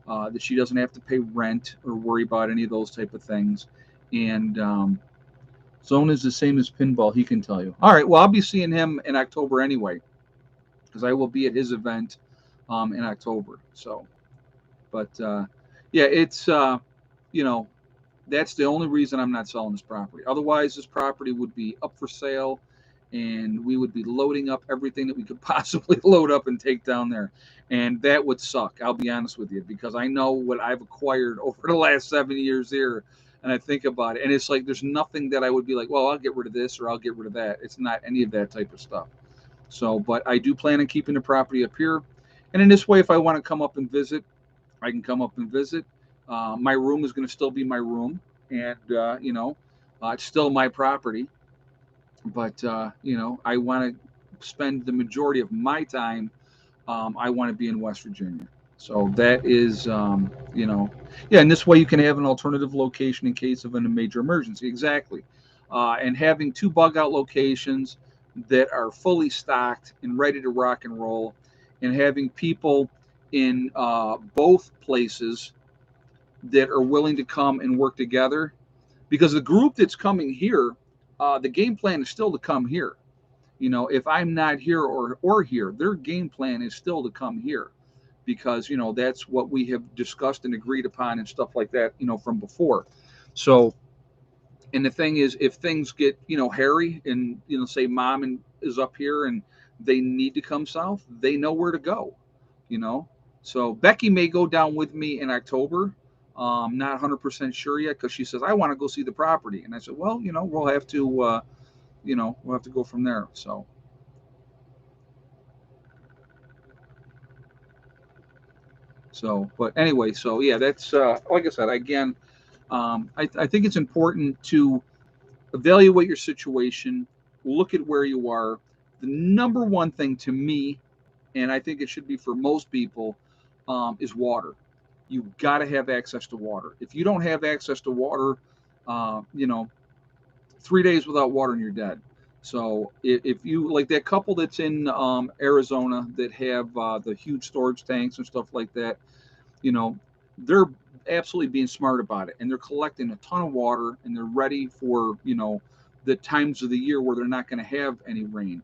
that she doesn't have to pay rent or worry about any of those type of things. And Zone is the same as Pinball, he can tell you. All right, well, I'll be seeing him in October anyway because I will be at his event in October. So, but yeah, it's you know that's the only reason I'm not selling this property. Otherwise, this property would be up for sale, and we would be loading up everything that we could possibly load up and take down there, and that would suck. I'll be honest with you because I know what I've acquired over the last 7 years here. And I think about it, and it's like there's nothing that I would be like, well, I'll get rid of this or I'll get rid of that. It's not any of that type of stuff. So, but I do plan on keeping the property up here. And in this way, if I want to come up and visit, I can come up and visit. My room is going to still be my room, and it's still my property. But I want to spend the majority of my time. I want to be in West Virginia. So that is, yeah. And this way, you can have an alternative location in case of a major emergency. Exactly, and having two bug out locations that are fully stocked and ready to rock and roll, and having people in both places that are willing to come and work together because the group that's coming here, the game plan is still to come here. If I'm not here or here, their game plan is still to come here because that's what we have discussed and agreed upon and stuff like that from before. So, and the thing is, if things get hairy and say mom is up here and they need to come south, they know where to go. you know. So Becky may go down with me in October. Not 100% sure yet because she says I want to go see the property, and I said, well, we'll have to go from there. But anyway, so yeah, that's like I said again. I think it's important to evaluate your situation, look at where you are. The number one thing to me, and I think it should be for most people, is water. You've got to have access to water. If you don't have access to water, uh, you know, 3 days without water and you're dead. So if you like that couple that's in Arizona that have the huge storage tanks and stuff like that, you know, they're absolutely being smart about it, and they're collecting a ton of water, and they're ready for the times of the year where they're not going to have any rain.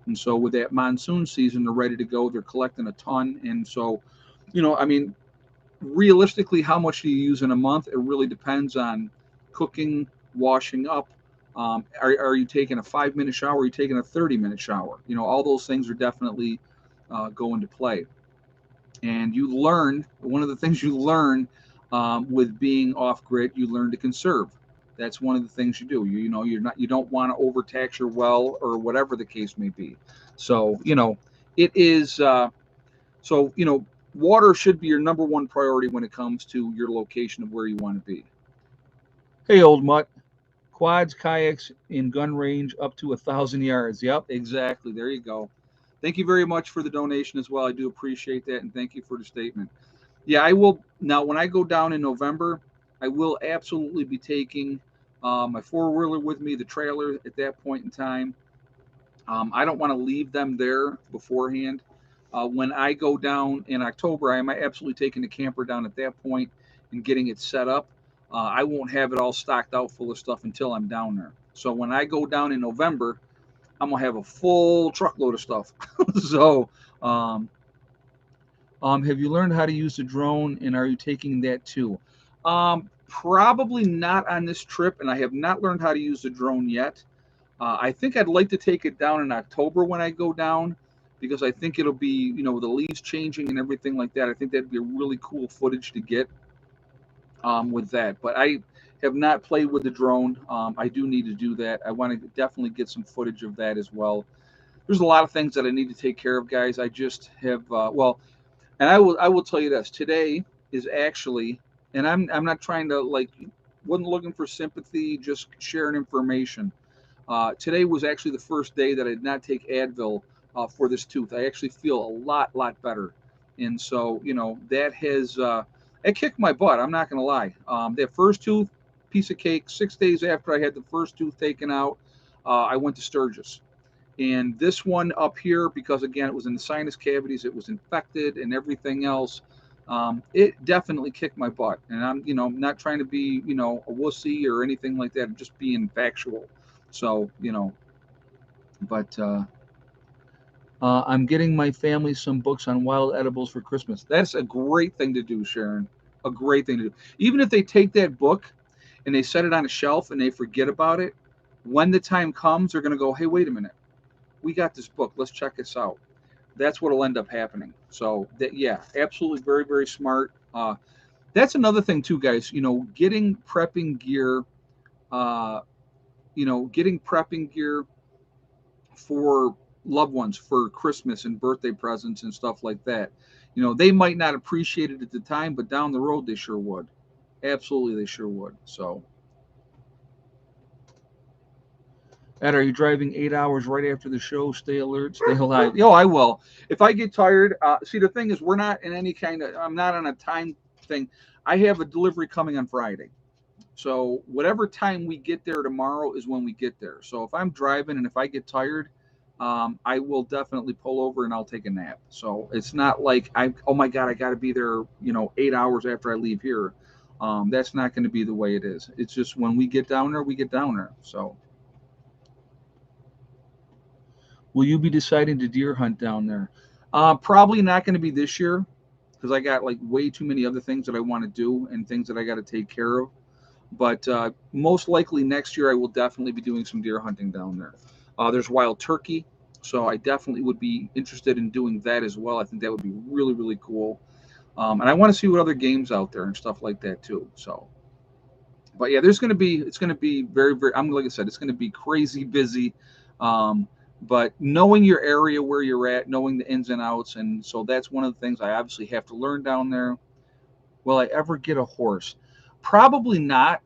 And so with that monsoon season, they're ready to go. They're collecting a ton, and so I mean, realistically, how much do you use in a month? It really depends on cooking, washing up. Are you taking a 5 minute shower? Are you taking a 30-minute shower? All those things are definitely go into play. And you learn one of the things you learn with being off grid. You learn to conserve. That's one of the things you do. You don't want to overtax your well or whatever the case may be. So it is. Water should be your number one priority when it comes to your location of where you want to be. Hey, old mutt. Quads, kayaks in gun range up to 1,000 yards. Yep, exactly. There you go. Thank you very much for the donation as well. I do appreciate that, and thank you for the statement. Yeah, I will. Now, when I go down in November, I will absolutely be taking my four-wheeler with me, the trailer at that point in time. I don't want to leave them there beforehand. When I go down in October, I am absolutely taking the camper down at that point and getting it set up. I won't have it all stocked out full of stuff until I'm down there. So when I go down in November, I'm gonna have a full truckload of stuff. So, um, Have you learned how to use the drone, and are you taking that too? Probably not on this trip, and I have not learned how to use the drone yet. I think I'd like to take it down in October when I go down, because I think it'll be, the leaves changing and everything like that. I think that'd be a really cool footage to get with that. But I have not played with the drone. I do need to do that. I want to definitely get some footage of that as well. There's a lot of things that I need to take care of, guys. I just have and I will tell you this. Today is actually, and I'm not trying to like, wasn't looking for sympathy, just sharing information. Today was actually the first day that I did not take Advil for this tooth. I actually feel a lot better, and so that has it kicked my butt. I'm not gonna lie. That first tooth, piece of cake. 6 days after I had the first tooth taken out, I went to Sturgis. And this one up here, because again, it was in the sinus cavities, it was infected and everything else. It definitely kicked my butt. And I'm not trying to be, a wussy or anything like that. I'm just being factual. So, but I'm getting my family some books on wild edibles for Christmas. That's a great thing to do, Sharon. A great thing to do. Even if they take that book and they set it on a shelf and they forget about it, when the time comes, they're going to go, hey, wait a minute. We got this book. Let's check this out. That's what'll end up happening. So that, yeah, absolutely, very, very smart. That's another thing too, guys. Getting prepping gear. Getting prepping gear for loved ones for Christmas and birthday presents and stuff like that. They might not appreciate it at the time, but down the road they sure would. Absolutely, they sure would. So. Ed, are you driving 8 hours right after the show? Stay alert, stay alive. Yo, I will. If I get tired, see, the thing is, we're not in any kind of, I'm not on a time thing. I have a delivery coming on Friday. So whatever time we get there tomorrow is when we get there. So if I'm driving and if I get tired, I will definitely pull over and I'll take a nap. So it's not like oh my God, I got to be there, 8 hours after I leave here. That's not going to be the way it is. It's just when we get down there, we get down there. So. Will you be deciding to deer hunt down there? Probably not going to be this year because I got like way too many other things that I want to do and things that I got to take care of. But most likely next year I will definitely be doing some deer hunting down there. There's wild turkey, so I definitely would be interested in doing that as well. I think that would be really, really cool. And I want to see what other games out there and stuff like that too. So, but yeah, it's going to be very, very. Like I said, it's going to be crazy busy. But knowing your area where you're at, knowing the ins and outs, and so that's one of the things I obviously have to learn down there. Will I ever get a horse? Probably not.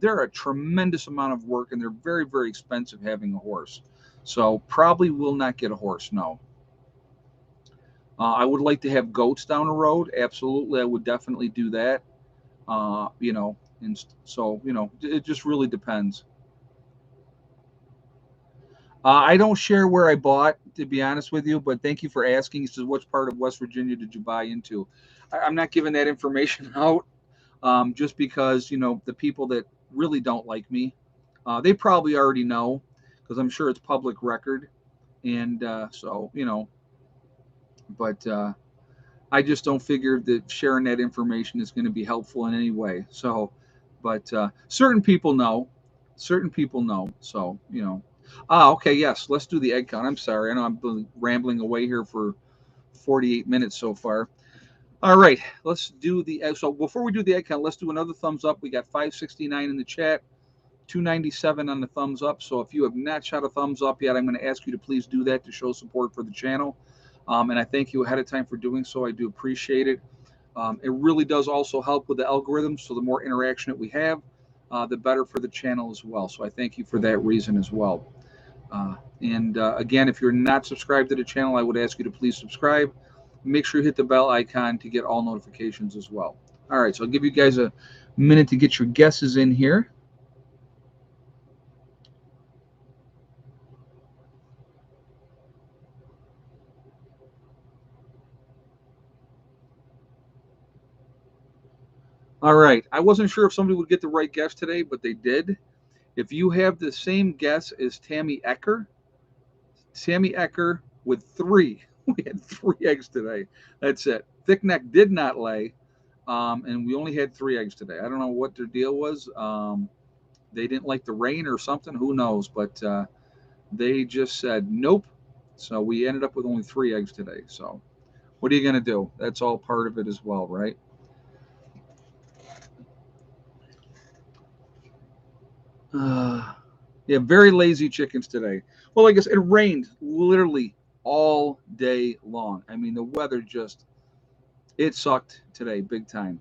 They're a tremendous amount of work, and they're very, very expensive having a horse. So probably will not get a horse. No. I would like to have goats down the road. Absolutely, I would definitely do that. And so it just really depends. I don't share where I bought, to be honest with you, but thank you for asking. He says, which part of West Virginia did you buy into? I'm not giving that information out just because, the people that really don't like me, they probably already know because I'm sure it's public record. And so, but I just don't figure that sharing that information is going to be helpful in any way. So, but certain people know. Certain people know. So, okay, yes, let's do the egg count. I'm sorry. I know I've been rambling away here for 48 minutes so far. All right, let's do the egg. So before we do the egg count, let's do another thumbs up. We got 569 in the chat, 297 on the thumbs up. So if you have not shot a thumbs up yet, I'm going to ask you to please do that to show support for the channel. And I thank you ahead of time for doing so. I do appreciate it. It really does also help with the algorithm. So the more interaction that we have, the better for the channel as well. So I thank you for that reason as well. And again, if you're not subscribed to the channel, I would ask you to please subscribe. Make sure you hit the bell icon to get all notifications as well. All right, so I'll give you guys a minute to get your guesses in here. All right, I wasn't sure if somebody would get the right guess today, but they did. If you have the same guess as Tammy Ecker with 3, We had 3 eggs today. That's it. Thick neck did not lay, and we only had 3 eggs today. I don't know what their deal was. They didn't like the rain or something. Who knows? But they just said nope. So we ended up with only 3 eggs today. So what are you going to do? That's all part of it as well, right? Yeah, very lazy chickens today. Well, I guess it rained literally all day long. I mean, the weather just, it sucked today big time.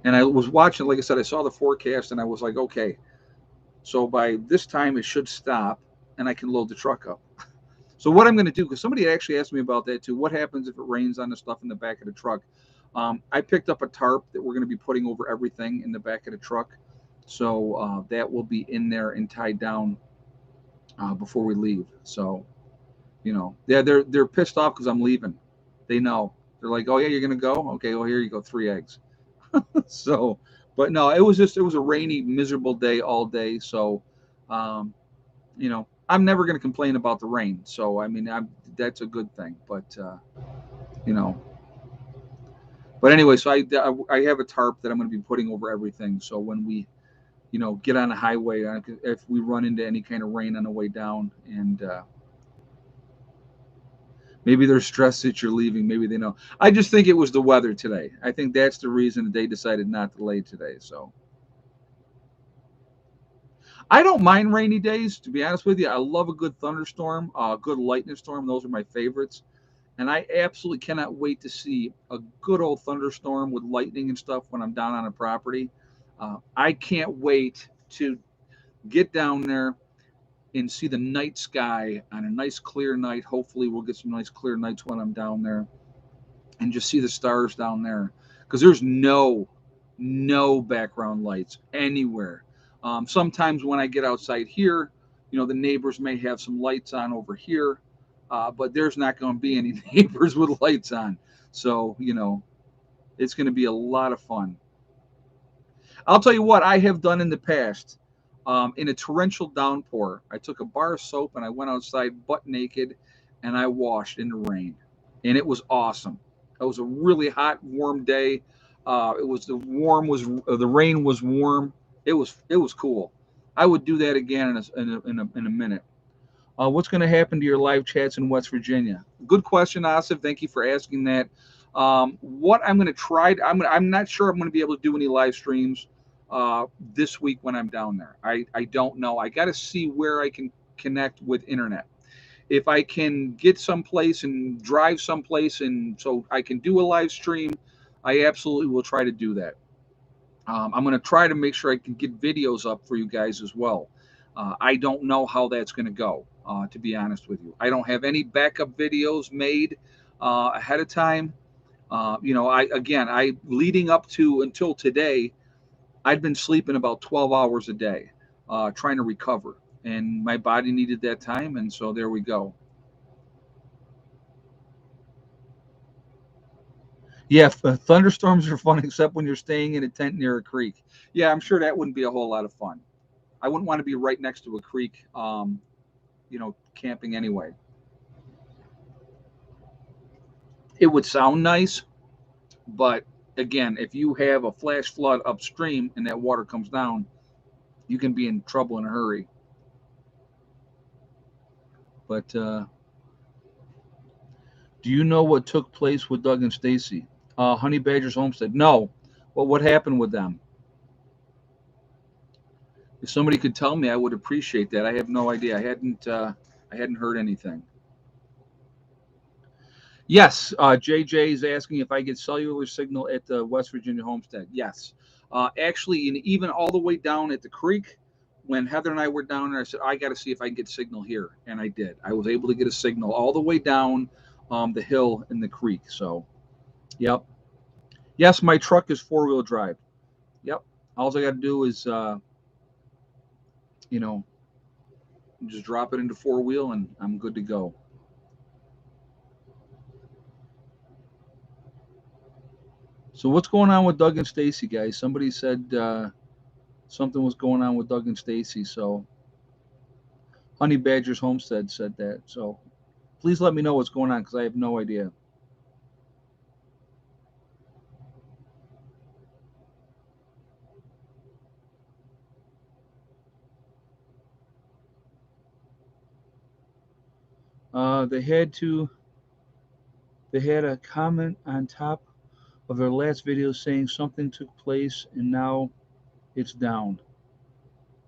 And I was watching, like I said, I saw the forecast and I was like, okay, so by this time it should stop and I can load the truck up. So what I'm going to do, because somebody actually asked me about that too, what happens if it rains on the stuff in the back of the truck? I picked up a tarp that we're going to be putting over everything in the back of the truck. So that will be in there and tied down before we leave. So, yeah, they're pissed off because I'm leaving. They know. They're like, oh yeah, you're gonna go? Okay, well here you go, 3 eggs. So, but no, it was a rainy, miserable day all day. So, um, I'm never gonna complain about the rain. So I mean, that's a good thing. But you know, but anyway, so I have a tarp that I'm gonna be putting over everything. So when we get on the highway, if we run into any kind of rain on the way down, and maybe they're stressed that you're leaving. Maybe they know. I just think it was the weather today. I think that's the reason that they decided not to lay today. So I don't mind rainy days, to be honest with you. I love a good thunderstorm, a good lightning storm. Those are my favorites. And I absolutely cannot wait to see a good old thunderstorm with lightning and stuff when I'm down on a property. I can't wait to get down there and see the night sky on a nice clear night. Hopefully, we'll get some nice clear nights when I'm down there and just see the stars down there because there's no background lights anywhere. Sometimes when I get outside here, the neighbors may have some lights on over here, but there's not going to be any neighbors with lights on. So it's going to be a lot of fun. I'll tell you what I have done in the past. In a torrential downpour, I took a bar of soap and I went outside butt naked and I washed in the rain. And it was awesome. It was a really hot, warm day. The rain was warm. It was cool. I would do that again in a minute. What's going to happen to your live chats in West Virginia? Good question, Asif. Thank you for asking that. What I'm going to try, I'm not sure I'm going to be able to do any live streams this week when I'm down there. I don't know. I got to see where I can connect with internet. If I can get someplace and drive someplace and so I can do a live stream, I absolutely will try to do that. I'm going to try to make sure I can get videos up for you guys as well. I don't know how that's going to go, to be honest with you. I don't have any backup videos made ahead of time. I leading up to until today, I'd been sleeping about 12 hours a day, trying to recover, and my body needed that time, and so there we go. Yeah, thunderstorms are fun, except when you're staying in a tent near a creek. Yeah, I'm sure that wouldn't be a whole lot of fun. I wouldn't want to be right next to a creek, camping anyway. It would sound nice, but again, if you have a flash flood upstream and that water comes down, you can be in trouble in a hurry. But do you know what took place with Doug and Stacy? Honey Badger's Homestead. No. Well, what happened with them? If somebody could tell me, I would appreciate that. I have no idea. I hadn't heard anything. Yes, JJ is asking if I get cellular signal at the West Virginia homestead. Yes. Actually, and even all the way down at the creek, when Heather and I were down there, I said, I got to see if I can get signal here. And I did. I was able to get a signal all the way down the hill in the creek. So, yep. Yes, my truck is 4-wheel drive. Yep. All I got to do is, you know, just drop it into 4-wheel and I'm good to go. So what's going on with Doug and Stacy, guys? Somebody said something was going on with Doug and Stacy. So Honey Badger's Homestead said that. So Please let me know what's going on because I have no idea. They had a comment on top of their last video saying something took place and now it's down.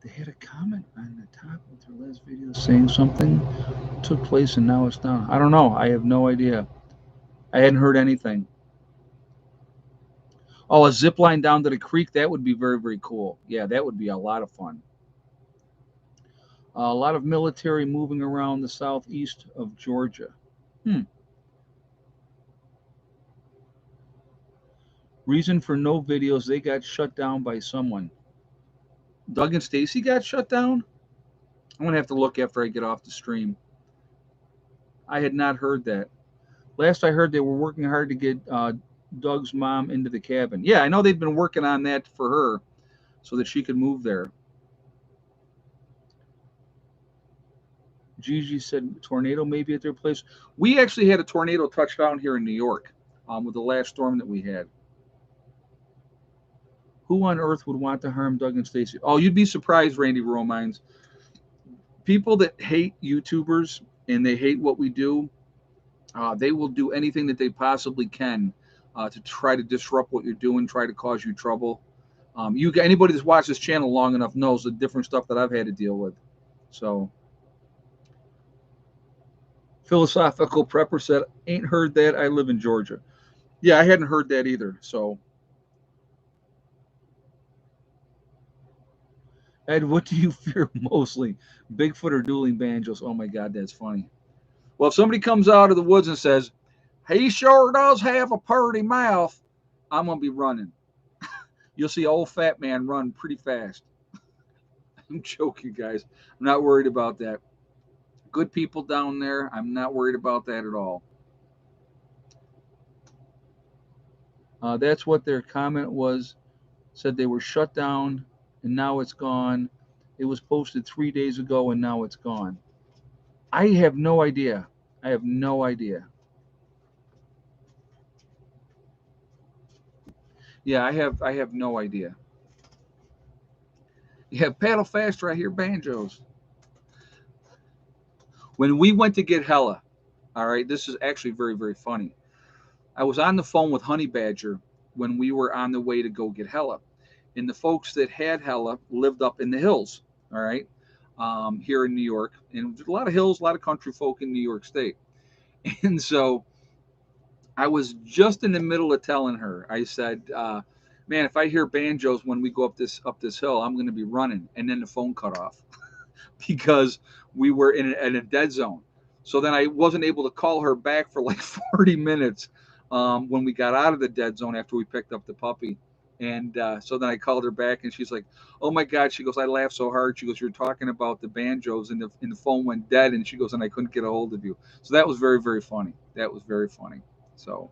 They had a comment on the top of their last video saying something took place and now it's down. I don't know. I have no idea. I hadn't heard anything. Oh, a zip line down to the creek, that would be very, very cool. Yeah, that would be a lot of fun. A lot of military moving around the southeast of Georgia. Reason for no videos, they got shut down by someone. Doug and Stacy got shut down? I'm going to have to look after I get off the stream. I had not heard that. Last I heard, they were working hard to get Doug's mom into the cabin. Yeah, I know they've been working on that for her so that she could move there. Gigi said tornado maybe at their place. We actually had a tornado touchdown here in New York with the last storm that we had. Who on earth would want to harm Doug and Stacy? Oh, you'd be surprised, Randy Romines. People that hate YouTubers and they hate what we do, they will do anything that they possibly can to try to disrupt what you're doing, try to cause you trouble. Anybody that's watched this channel long enough knows the different stuff that I've had to deal with. So, Philosophical Prepper said, ain't heard that. I live in Georgia. Yeah, I hadn't heard that either. So, Ed, what do you fear mostly? Bigfoot or dueling banjos? Oh my God, that's funny. Well, if somebody comes out of the woods and says, he sure does have a purty mouth, I'm going to be running. You'll see old fat man run pretty fast. I'm joking, guys. I'm not worried about that. Good people down there. I'm not worried about that at all. That's what their comment was. Said they were shut down and now it's gone. It was posted 3 days ago and now it's gone. I have no idea. I have no idea. Yeah, I have no idea. Yeah, paddle faster. I hear banjos. When we went to get Hella, all right, this is actually very, very funny. I was on the phone with Honey Badger when we were on the way to go get Hella. And the folks that had Hella lived up in the hills, all right, here in New York. And there's a lot of hills, a lot of country folk in New York State. And so I was just in the middle of telling her, I said, man, if I hear banjos when we go up this hill, I'm going to be running. And then the phone cut off because we were in a dead zone. So then I wasn't able to call her back for like 40 minutes when we got out of the dead zone after we picked up the puppy. And so then I called her back and she's like, oh my God. She goes, I laughed so hard. She goes, you're talking about the banjos and the phone went dead. And she goes, and I couldn't get a hold of you. So that was very, very funny. That was very funny. So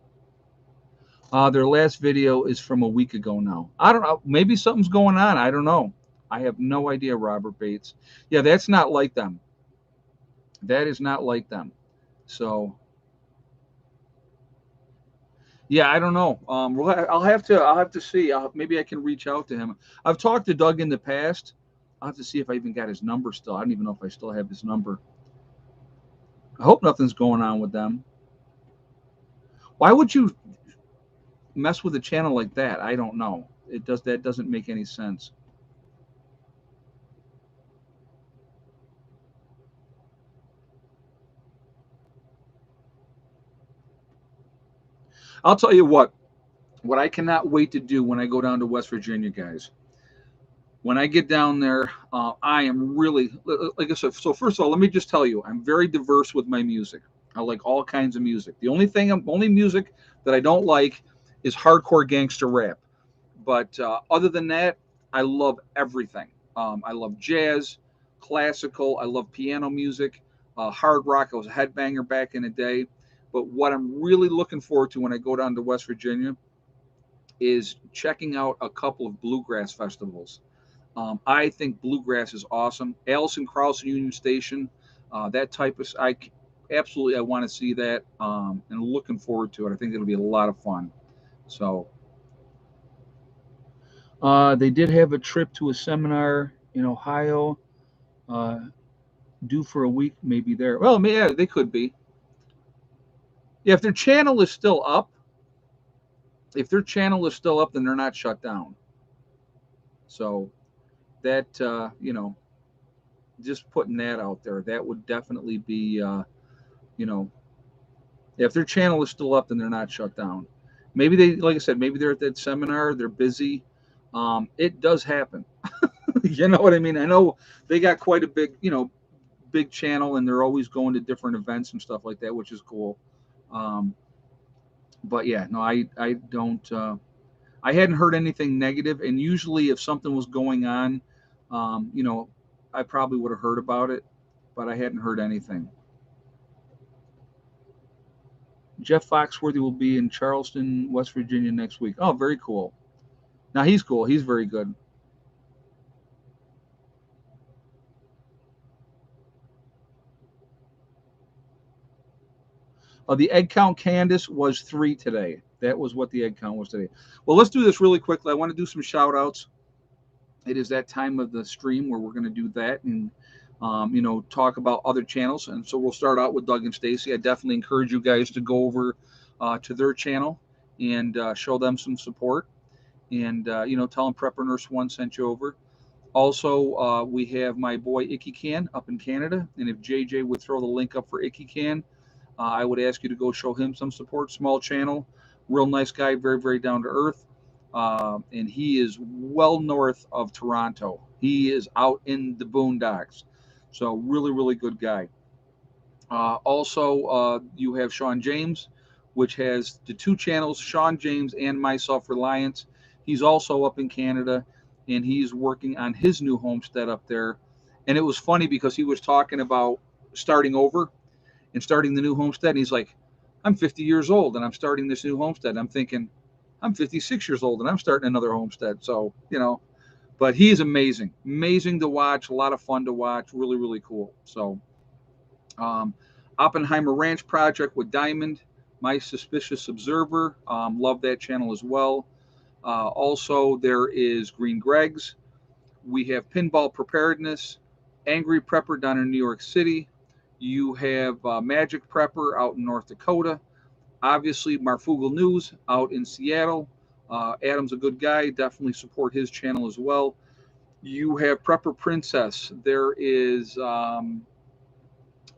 their last video is from a week ago now. I don't know. Maybe something's going on. I don't know. I have no idea, Robert Bates. Yeah, that's not like them. That is not like them. So, yeah, I don't know. I'll have to see. Maybe I can reach out to him. I've talked to Doug in the past. I'll have to see if I even got his number still. I don't even know if I still have his number. I hope nothing's going on with them. Why would you mess with a channel like that? I don't know. That doesn't make any sense. I'll tell you what I cannot wait to do when I go down to West Virginia, guys. When I get down there, I am really, like I said, so first of all, let me just tell you, I'm very diverse with my music. I like all kinds of music. The only music that I don't like is hardcore gangster rap. But other than that, I love everything. I love jazz, classical. I love piano music, hard rock. I was a headbanger back in the day. But what I'm really looking forward to when I go down to West Virginia is checking out a couple of bluegrass festivals. I think bluegrass is awesome. Allison Krauss Union Station, that type of absolutely, I want to see that, and looking forward to it. I think it'll be a lot of fun. So they did have a trip to a seminar in Ohio, uh, due for a week, maybe there. Well, yeah, they could be. Yeah, if their channel is still up, then they're not shut down. So that, just putting that out there, that would definitely be, you know, if their channel is still up, then they're not shut down. Maybe they, like I said, maybe they're at that seminar, they're busy. It does happen. You know what I mean? I know they got quite a big channel, and they're always going to different events and stuff like that, which is cool. Um, but yeah, no, I don't. I hadn't heard anything negative, and usually if something was going on, um, you know, I probably would have heard about it, but I hadn't heard anything. Jeff Foxworthy will be in Charleston, West Virginia next week. Oh, very cool. Now he's cool. He's very good. The egg count, Candace, was 3 today. That was what the egg count was today. Well, let's do this really quickly. I want to do some shout outs. It is that time of the stream where we're going to do that and, talk about other channels. And so we'll start out with Doug and Stacy. I definitely encourage you guys to go over to their channel and show them some support. And, tell them Prepper Nurse One sent you over. Also, we have my boy Icky Can up in Canada. And if JJ would throw the link up for Icky Can, I would ask you to go show him some support. Small channel, real nice guy, very, very down to earth. And he is well north of Toronto. He is out in the boondocks. So, really, really good guy. Also, you have Sean James, which has the two channels, Sean James and My Self Reliance. He's also up in Canada, and he's working on his new homestead up there. And it was funny because he was talking about starting over and starting the new homestead. And he's like, I'm 50 years old and I'm starting this new homestead. I'm thinking, I'm 56 years old and I'm starting another homestead. So, but he is amazing, amazing to watch, a lot of fun to watch, really, really cool. So, um, Oppenheimer Ranch Project with Diamond, My Suspicious Observer, love that channel as well. Also, there is Green Greg's. We have Pinball Preparedness, Angry Prepper down in New York City. You have Magic Prepper out in North Dakota. Obviously, Marfugal News out in Seattle. Adam's a good guy. Definitely support his channel as well. You have Prepper Princess. There is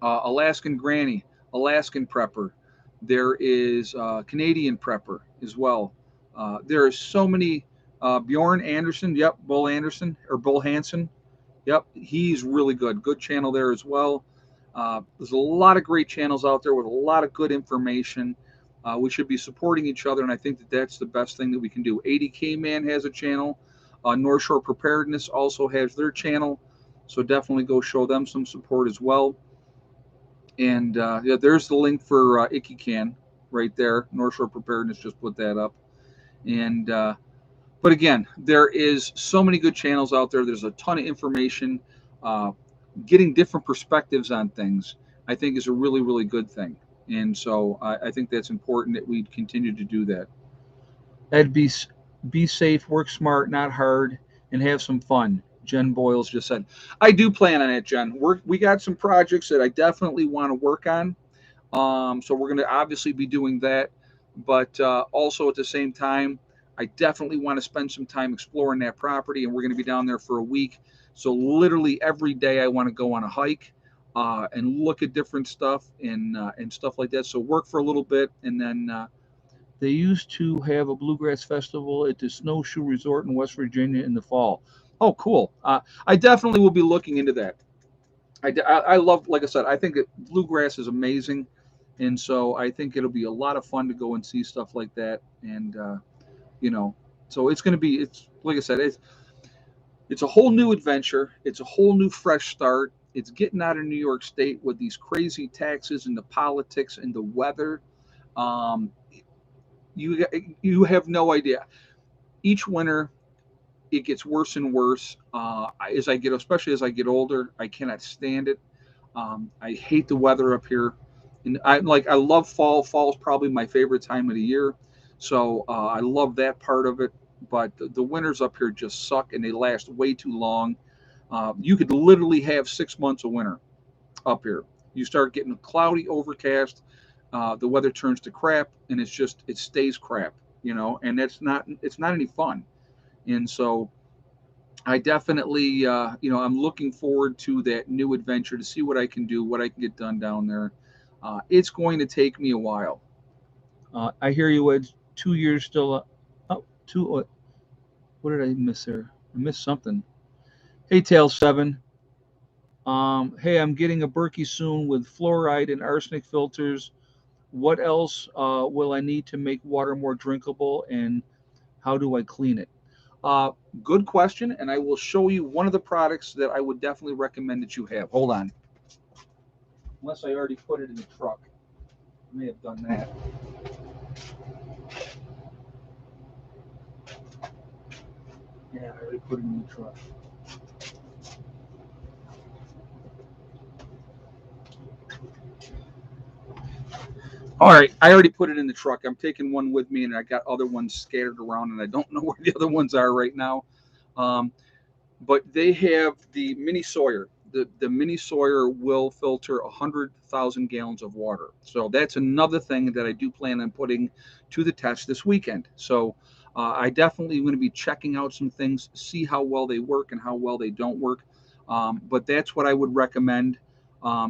Alaskan Granny, Alaskan Prepper. There is Canadian Prepper as well. There are so many. Bjorn Anderson, yep, Bull Anderson or Bull Hansen, yep, he's really good. Good channel there as well. There's a lot of great channels out there with a lot of good information. We should be supporting each other, and I think that that's the best thing that we can do. 80K Man has a channel. North Shore Preparedness also has their channel, so definitely go show them some support as well. And yeah, there's the link for Icky Can right there. North Shore Preparedness just put that up. And but again, there is so many good channels out there. There's a ton of information. Getting different perspectives on things, I think, is a really, really good thing. And so I think that's important that we continue to do that. Ed, be safe, work smart, not hard, and have some fun. Jen Boyles just said, I do plan on it, Jen. We got some projects that I definitely want to work on. So we're going to obviously be doing that. But also at the same time, I definitely want to spend some time exploring that property, and we're going to be down there for a week. So literally every day I want to go on a hike and look at different stuff and stuff like that. So work for a little bit, and then they used to have a bluegrass festival at the Snowshoe Resort in West Virginia in the fall. Oh, cool. I definitely will be looking into that. I love, like I said, I think bluegrass is amazing. And so I think it'll be a lot of fun to go and see stuff like that. And, so it's going to be, it's like I said, it's a whole new adventure. It's a whole new fresh start. It's getting out of New York State with these crazy taxes and the politics and the weather. Um, you have no idea. Each winter, it gets worse and worse. Especially as I get older, I cannot stand it. I hate the weather up here. And I love fall. Fall is probably my favorite time of the year, so I love that part of it. But the winters up here just suck, and they last way too long. You could literally have 6 months of winter up here. You start getting cloudy, overcast. The weather turns to crap, and it stays crap, and it's not any fun. And so I definitely, I'm looking forward to that new adventure to see what I can do, what I can get done down there. It's going to take me a while. I hear you, Ed. 2 years still. Oh, two. What did I miss there? I missed something. Hey, Tail 7. Hey, I'm getting a Berkey soon with fluoride and arsenic filters. What else will I need to make water more drinkable, and how do I clean it? Uh, Good question, and I will show you one of the products that I would definitely recommend that you have. Hold on. Unless I already put it in the truck. I may have done that. Yeah, I already put it in the truck. All right, I already put it in the truck. I'm taking one with me, and I got other ones scattered around, and I don't know where the other ones are right now. Um, but they have the mini Sawyer. The mini Sawyer will filter 100,000 gallons of water. So that's another thing that I do plan on putting to the test this weekend. So I definitely going to be checking out some things, see how well they work and how well they don't work. But that's what I would recommend,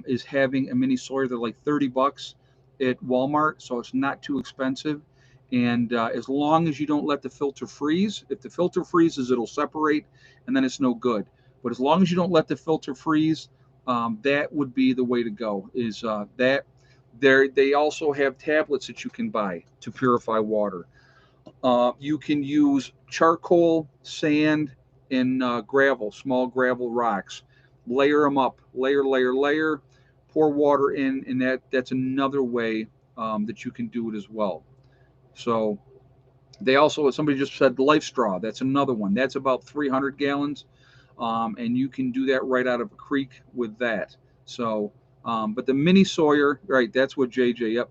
is having a mini Sawyer. They're like $30 at Walmart, so it's not too expensive. And as long as you don't let the filter freeze, if the filter freezes, it'll separate, and then it's no good. But as long as you don't let the filter freeze, that would be the way to go. Is that they also have tablets that you can buy to purify water. You can use charcoal, sand, and gravel, small gravel rocks. Layer them up, layer. Pour water in, and that's another way that you can do it as well. So they also, somebody just said life straw. That's another one. That's about 300 gallons, and you can do that right out of a creek with that. So, but the mini Sawyer, right? That's what JJ. Yep,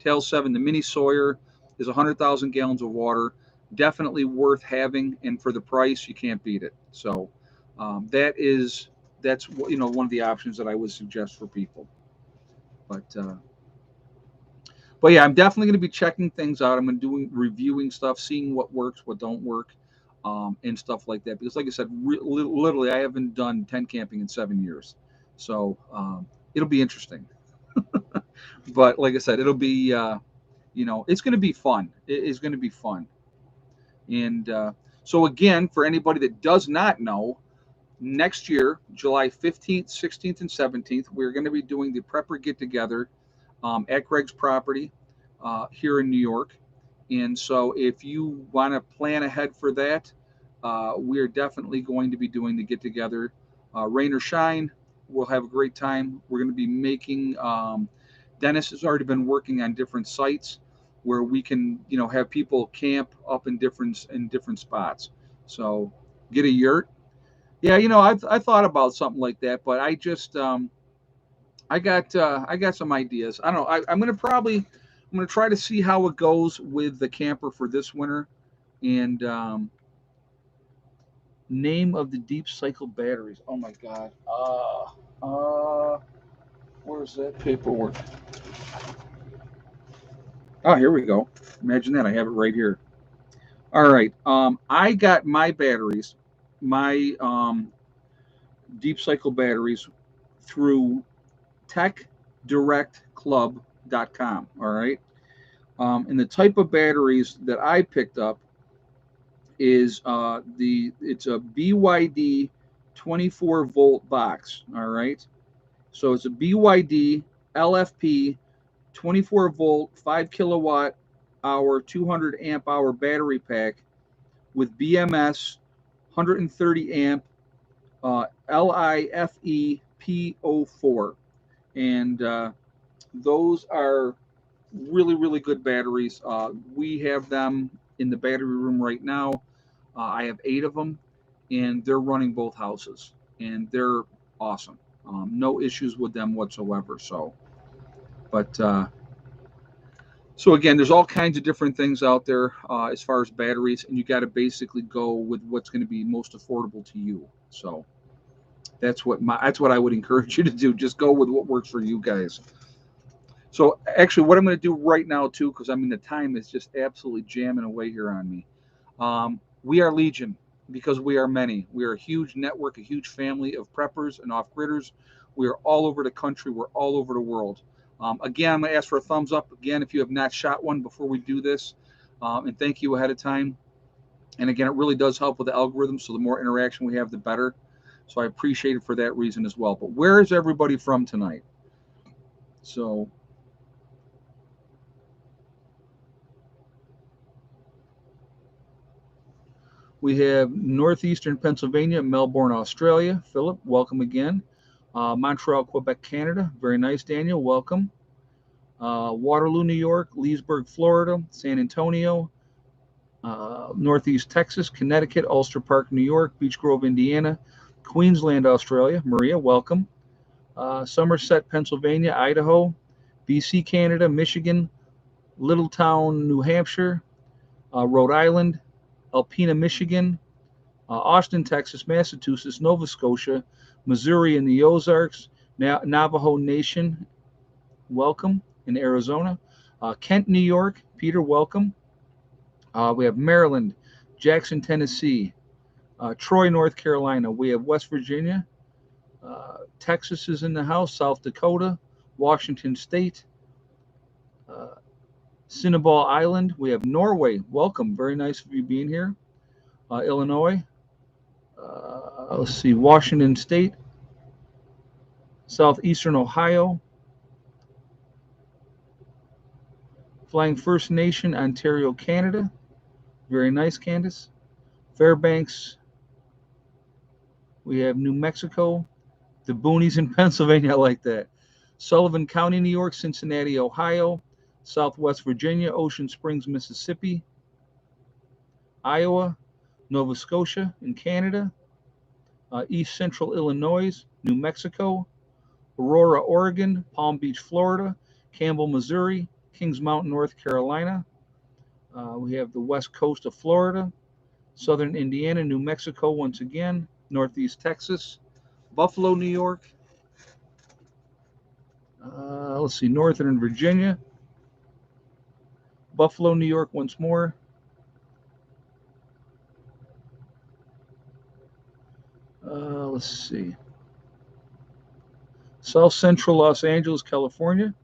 Tail 7. The mini Sawyer is 100,000 gallons of water. Definitely worth having, and for the price, you can't beat it. So, that's one of the options that I would suggest for people. But but yeah, I'm definitely going to be checking things out. I'm going to doing reviewing stuff, seeing what works, what don't work, and stuff like that. Because, like I said, literally, I haven't done tent camping in 7 years, so it'll be interesting. But like I said, it'll be it's going to be fun. It is going to be fun. And so again, for anybody that does not know, next year, July 15th, 16th, and 17th, we're going to be doing the Prepper Get Together at Greg's property here in New York. And so if you want to plan ahead for that, we're definitely going to be doing the get together. Rain or shine, we'll have a great time. We're going to be making, Dennis has already been working on different sites where we can, have people camp up in different spots. So get a yurt. Yeah, I thought about something like that, but I got some ideas. I don't know. I'm gonna try to see how it goes with the camper for this winter, and name of the deep cycle batteries. Oh my God. Where's that paperwork? Oh, here we go. Imagine that. I have it right here. All right. I got my batteries, my deep cycle batteries through techdirectclub.com. All right. And the type of batteries that I picked up is it's a BYD 24-volt box. All right. So it's a BYD LFP 24-volt 5 kilowatt hour 200 amp hour battery pack with BMS 130 amp LIFE P04. And those are really good batteries. We have them in the battery room right now. I have 8 of them, and they're running both houses, and they're awesome. No issues with them whatsoever. So But so again, there's all kinds of different things out there as far as batteries, and you got to basically go with what's going to be most affordable to you. So that's what I would encourage you to do. Just go with what works for you guys. So actually, what I'm going to do right now too, because I mean the time is just absolutely jamming away here on me. We are Legion because we are many. We are a huge network, a huge family of preppers and off-gridders. We are all over the country. We're all over the world. Again, I'm going to ask for a thumbs up again if you have not shot one before we do this. And thank you ahead of time. And again, it really does help with the algorithm. So the more interaction we have, the better. So I appreciate it for that reason as well. But where is everybody from tonight? So we have northeastern Pennsylvania, Melbourne, Australia. Philip, welcome again. Montreal, Quebec, Canada. Very nice, Daniel. Welcome. Waterloo, New York. Leesburg, Florida. San Antonio. Northeast Texas. Connecticut. Ulster Park, New York. Beech Grove, Indiana. Queensland, Australia. Maria, welcome. Somerset, Pennsylvania. Idaho. BC, Canada. Michigan. Littletown, New Hampshire. Rhode Island. Alpena, Michigan. Austin, Texas, Massachusetts, Nova Scotia, Missouri, and the Ozarks, Navajo Nation, welcome, in Arizona, Kent, New York, Peter, welcome. We have Maryland, Jackson, Tennessee, Troy, North Carolina. We have West Virginia, Texas is in the house, South Dakota, Washington State, Cinnaball Island. We have Norway, welcome, very nice of you being here. Illinois, let's see, Washington State, Southeastern Ohio, Flying First Nation, Ontario, Canada. Very nice, Candace. Fairbanks, we have New Mexico, the boonies in Pennsylvania, I like that. Sullivan County, New York, Cincinnati, Ohio, Southwest Virginia, Ocean Springs, Mississippi, Iowa, Nova Scotia in Canada, East Central Illinois, New Mexico, Aurora, Oregon, Palm Beach, Florida, Campbell, Missouri, Kings Mountain, North Carolina. We have the west coast of Florida, southern Indiana, New Mexico once again, northeast Texas, Buffalo, New York. Let's see, northern Virginia, Buffalo, New York once more. Let's see. South Central Los Angeles, California.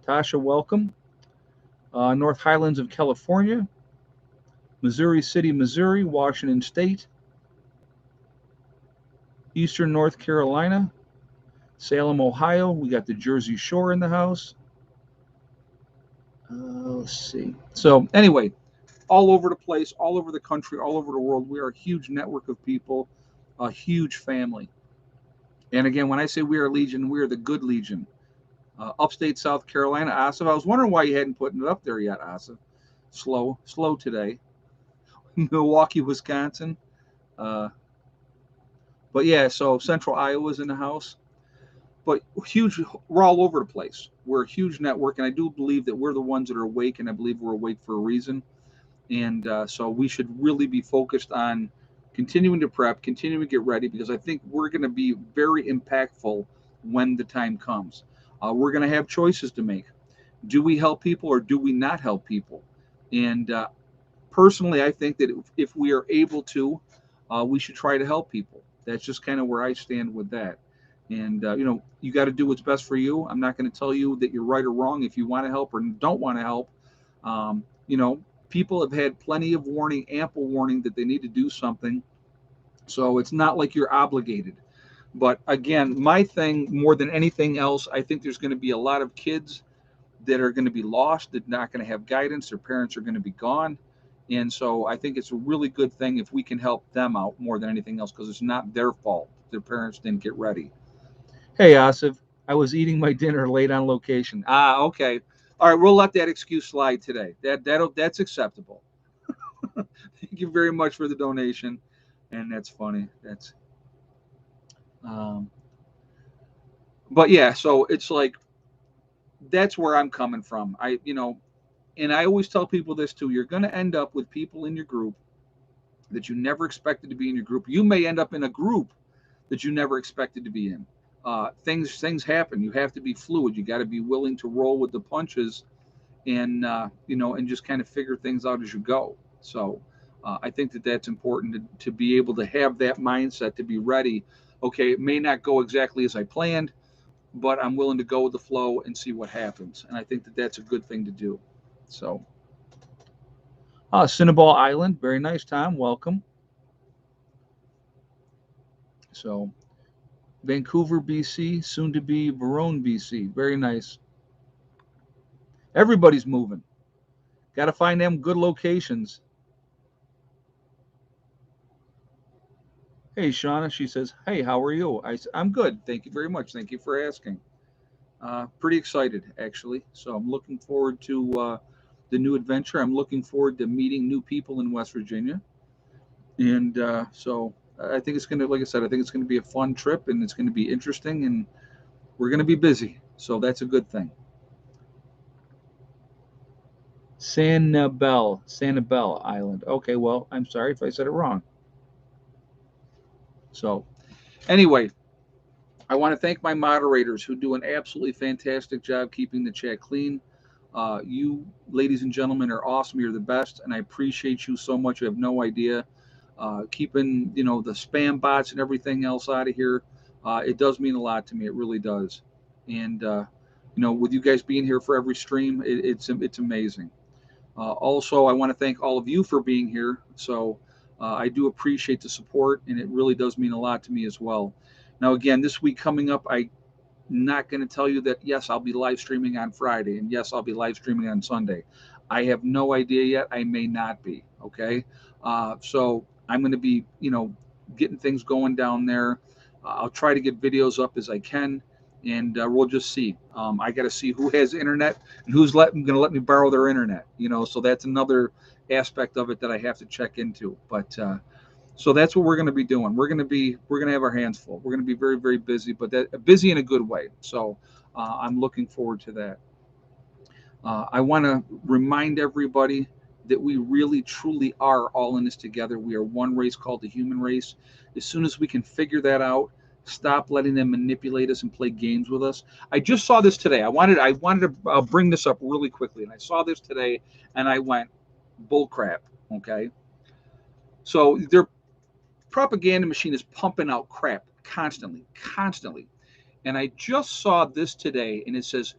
Tasha, welcome. North Highlands of California. Missouri City, Missouri. Washington State. Eastern North Carolina. Salem, Ohio. We got the Jersey Shore in the house. Let's see. So anyway, all over the place, all over the country, all over the world, we are a huge network of people, a huge family. And again, when I say we are Legion, we are the good Legion. Upstate South Carolina, Asif. I was wondering why you hadn't put it up there yet, Asif. Slow today. Milwaukee, Wisconsin. But yeah, so Central Iowa's in the house. But huge, we're all over the place. We're a huge network, and I do believe that we're the ones that are awake, and I believe we're awake for a reason. And so we should really be focused on continuing to prep, continuing to get ready, because I think we're going to be very impactful when the time comes. We're going to have choices to make. Do we help people or do we not help people? And personally, I think that if we are able to, we should try to help people. That's just kind of where I stand with that. And, you got to do what's best for you. I'm not going to tell you that you're right or wrong if you want to help or don't want to help. People have had plenty of warning, ample warning that they need to do something. So it's not like you're obligated. But again, my thing more than anything else, I think there's going to be a lot of kids that are going to be lost, that are not going to have guidance. Their parents are going to be gone. And so I think it's a really good thing if we can help them out more than anything else, because it's not their fault. Their parents didn't get ready. Hey, Asif, I was eating my dinner late on location. Okay. All right, we'll let that excuse slide today. That's acceptable. Thank you very much for the donation, and that's funny. But yeah, so it's like that's where I'm coming from. And I always tell people this too. You're going to end up with people in your group that you never expected to be in your group. You may end up in a group that you never expected to be in. Things happen. You have to be fluid. You got to be willing to roll with the punches, and and just kind of figure things out as you go. So I think that that's important to be able to have that mindset, to be ready. Okay, it may not go exactly as I planned, but I'm willing to go with the flow and see what happens. And I think that that's a good thing to do. So, Cinnaball Island, very nice, Tom. Welcome. So, Vancouver, BC, soon to be Verone, BC. Very nice. Everybody's moving. Got to find them good locations. Hey, Shauna, she says, hey, how are you? I'm good. Thank you very much. Thank you for asking. Pretty excited, actually. So I'm looking forward to the new adventure. I'm looking forward to meeting new people in West Virginia. And so I think it's going to, like I said, I think it's going to be a fun trip, and it's going to be interesting, and we're going to be busy. So that's a good thing. Sanibel Island. Okay, well, I'm sorry if I said it wrong. So anyway, I want to thank my moderators who do an absolutely fantastic job keeping the chat clean. You, ladies and gentlemen, are awesome. You're the best, and I appreciate you so much. You have no idea. Keeping the spam bots and everything else out of here. It does mean a lot to me. It really does. And with you guys being here for every stream, it's amazing. Also, I want to thank all of you for being here. So I do appreciate the support, and it really does mean a lot to me as well. Now, again, this week coming up, I'm not going to tell you that, yes, I'll be live streaming on Friday, and yes, I'll be live streaming on Sunday. I have no idea yet. I may not be. Okay. So I'm going to be, getting things going down there. I'll try to get videos up as I can, and we'll just see. I got to see who has internet and who's going to let me borrow their internet. So that's another aspect of it that I have to check into. But so that's what we're going to be doing. We're going to have our hands full. We're going to be very, very busy, but busy in a good way. So I'm looking forward to that. I want to remind everybody that we really, truly are all in this together. We are one race called the human race. As soon as we can figure that out, stop letting them manipulate us and play games with us. I just saw this today. I wanted to bring this up really quickly, and I saw this today, and I went, bull crap. Okay. So their propaganda machine is pumping out crap constantly. And I just saw this today, and it says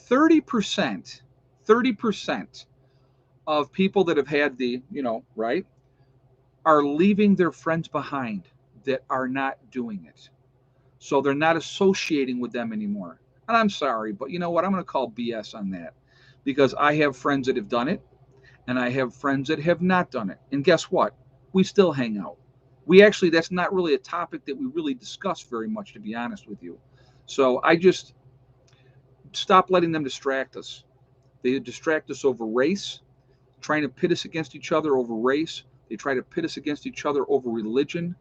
30% of people that have had the, right, are leaving their friends behind that are not doing it. So they're not associating with them anymore. And I'm sorry, but you know what? I'm going to call BS on that, because I have friends that have done it, and I have friends that have not done it. And guess what? We still hang out. That's not really a topic that we really discuss very much, to be honest with you. So I just stop letting them distract us. They distract us over race, trying to pit us against each other over race. They try to pit us against each other over religion.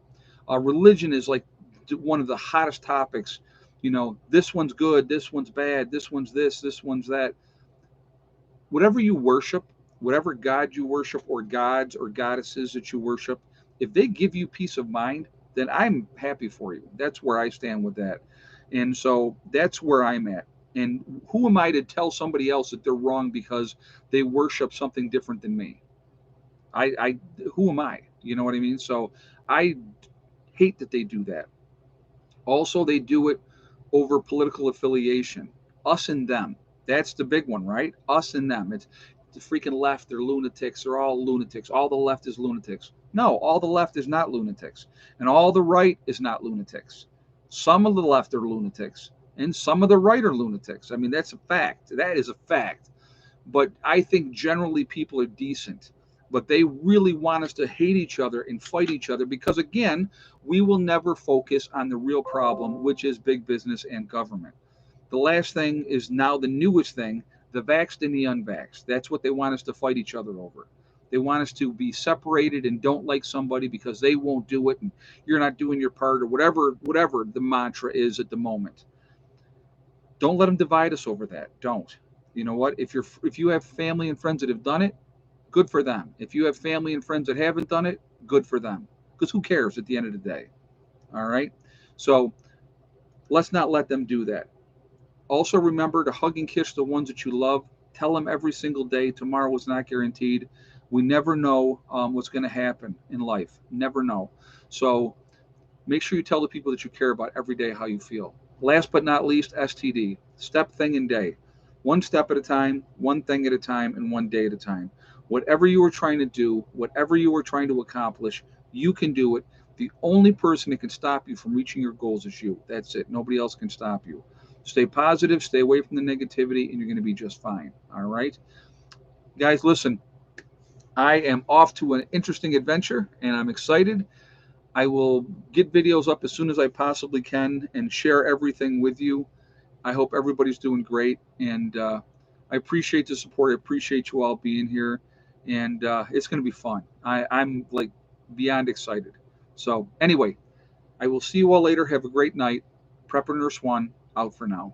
Religion is like one of the hottest topics. This one's good, this one's bad, this one's this one's that. Whatever you worship, whatever God you worship, or gods or goddesses that you worship, if they give you peace of mind, then I'm happy for you. That's where I stand with that. And so that's where I'm at. And who am I to tell somebody else that they're wrong because they worship something different than me? Who am I? You know what I mean? So I hate that they do that. Also, they do it over political affiliation. Us and them. That's the big one, right? Us and them. It's the freaking left. They're lunatics. They're all lunatics. All the left is lunatics. No, all the left is not lunatics. And all the right is not lunatics. Some of the left are lunatics, and some of the right are lunatics. I mean, that's a fact. That is a fact. But I think generally people are decent. But they really want us to hate each other and fight each other because, again, we will never focus on the real problem, which is big business and government. The last thing is now the newest thing, the vaxxed and the unvaxxed. That's what they want us to fight each other over. They want us to be separated and don't like somebody because they won't do it and you're not doing your part, or whatever the mantra is at the moment. Don't let them divide us over that. Don't. You know what? If you have family and friends that have done it, good for them. If you have family and friends that haven't done it, good for them. Because who cares at the end of the day? All right. So let's not let them do that. Also, remember to hug and kiss the ones that you love. Tell them every single day tomorrow is not guaranteed. We never know what's going to happen in life. Never know. So make sure you tell the people that you care about every day how you feel. Last but not least, STD. Step, thing, and day. One step at a time, one thing at a time, and one day at a time. Whatever you are trying to do, whatever you are trying to accomplish, you can do it. The only person that can stop you from reaching your goals is you. That's it. Nobody else can stop you. Stay positive, stay away from the negativity, and you're going to be just fine. All right? Guys, listen, I am off to an interesting adventure, and I'm excited. I will get videos up as soon as I possibly can and share everything with you. I hope everybody's doing great, and I appreciate the support. I appreciate you all being here, and it's going to be fun. I'm like beyond excited. So anyway, I will see you all later. Have a great night. Prepper Nurse One out for now.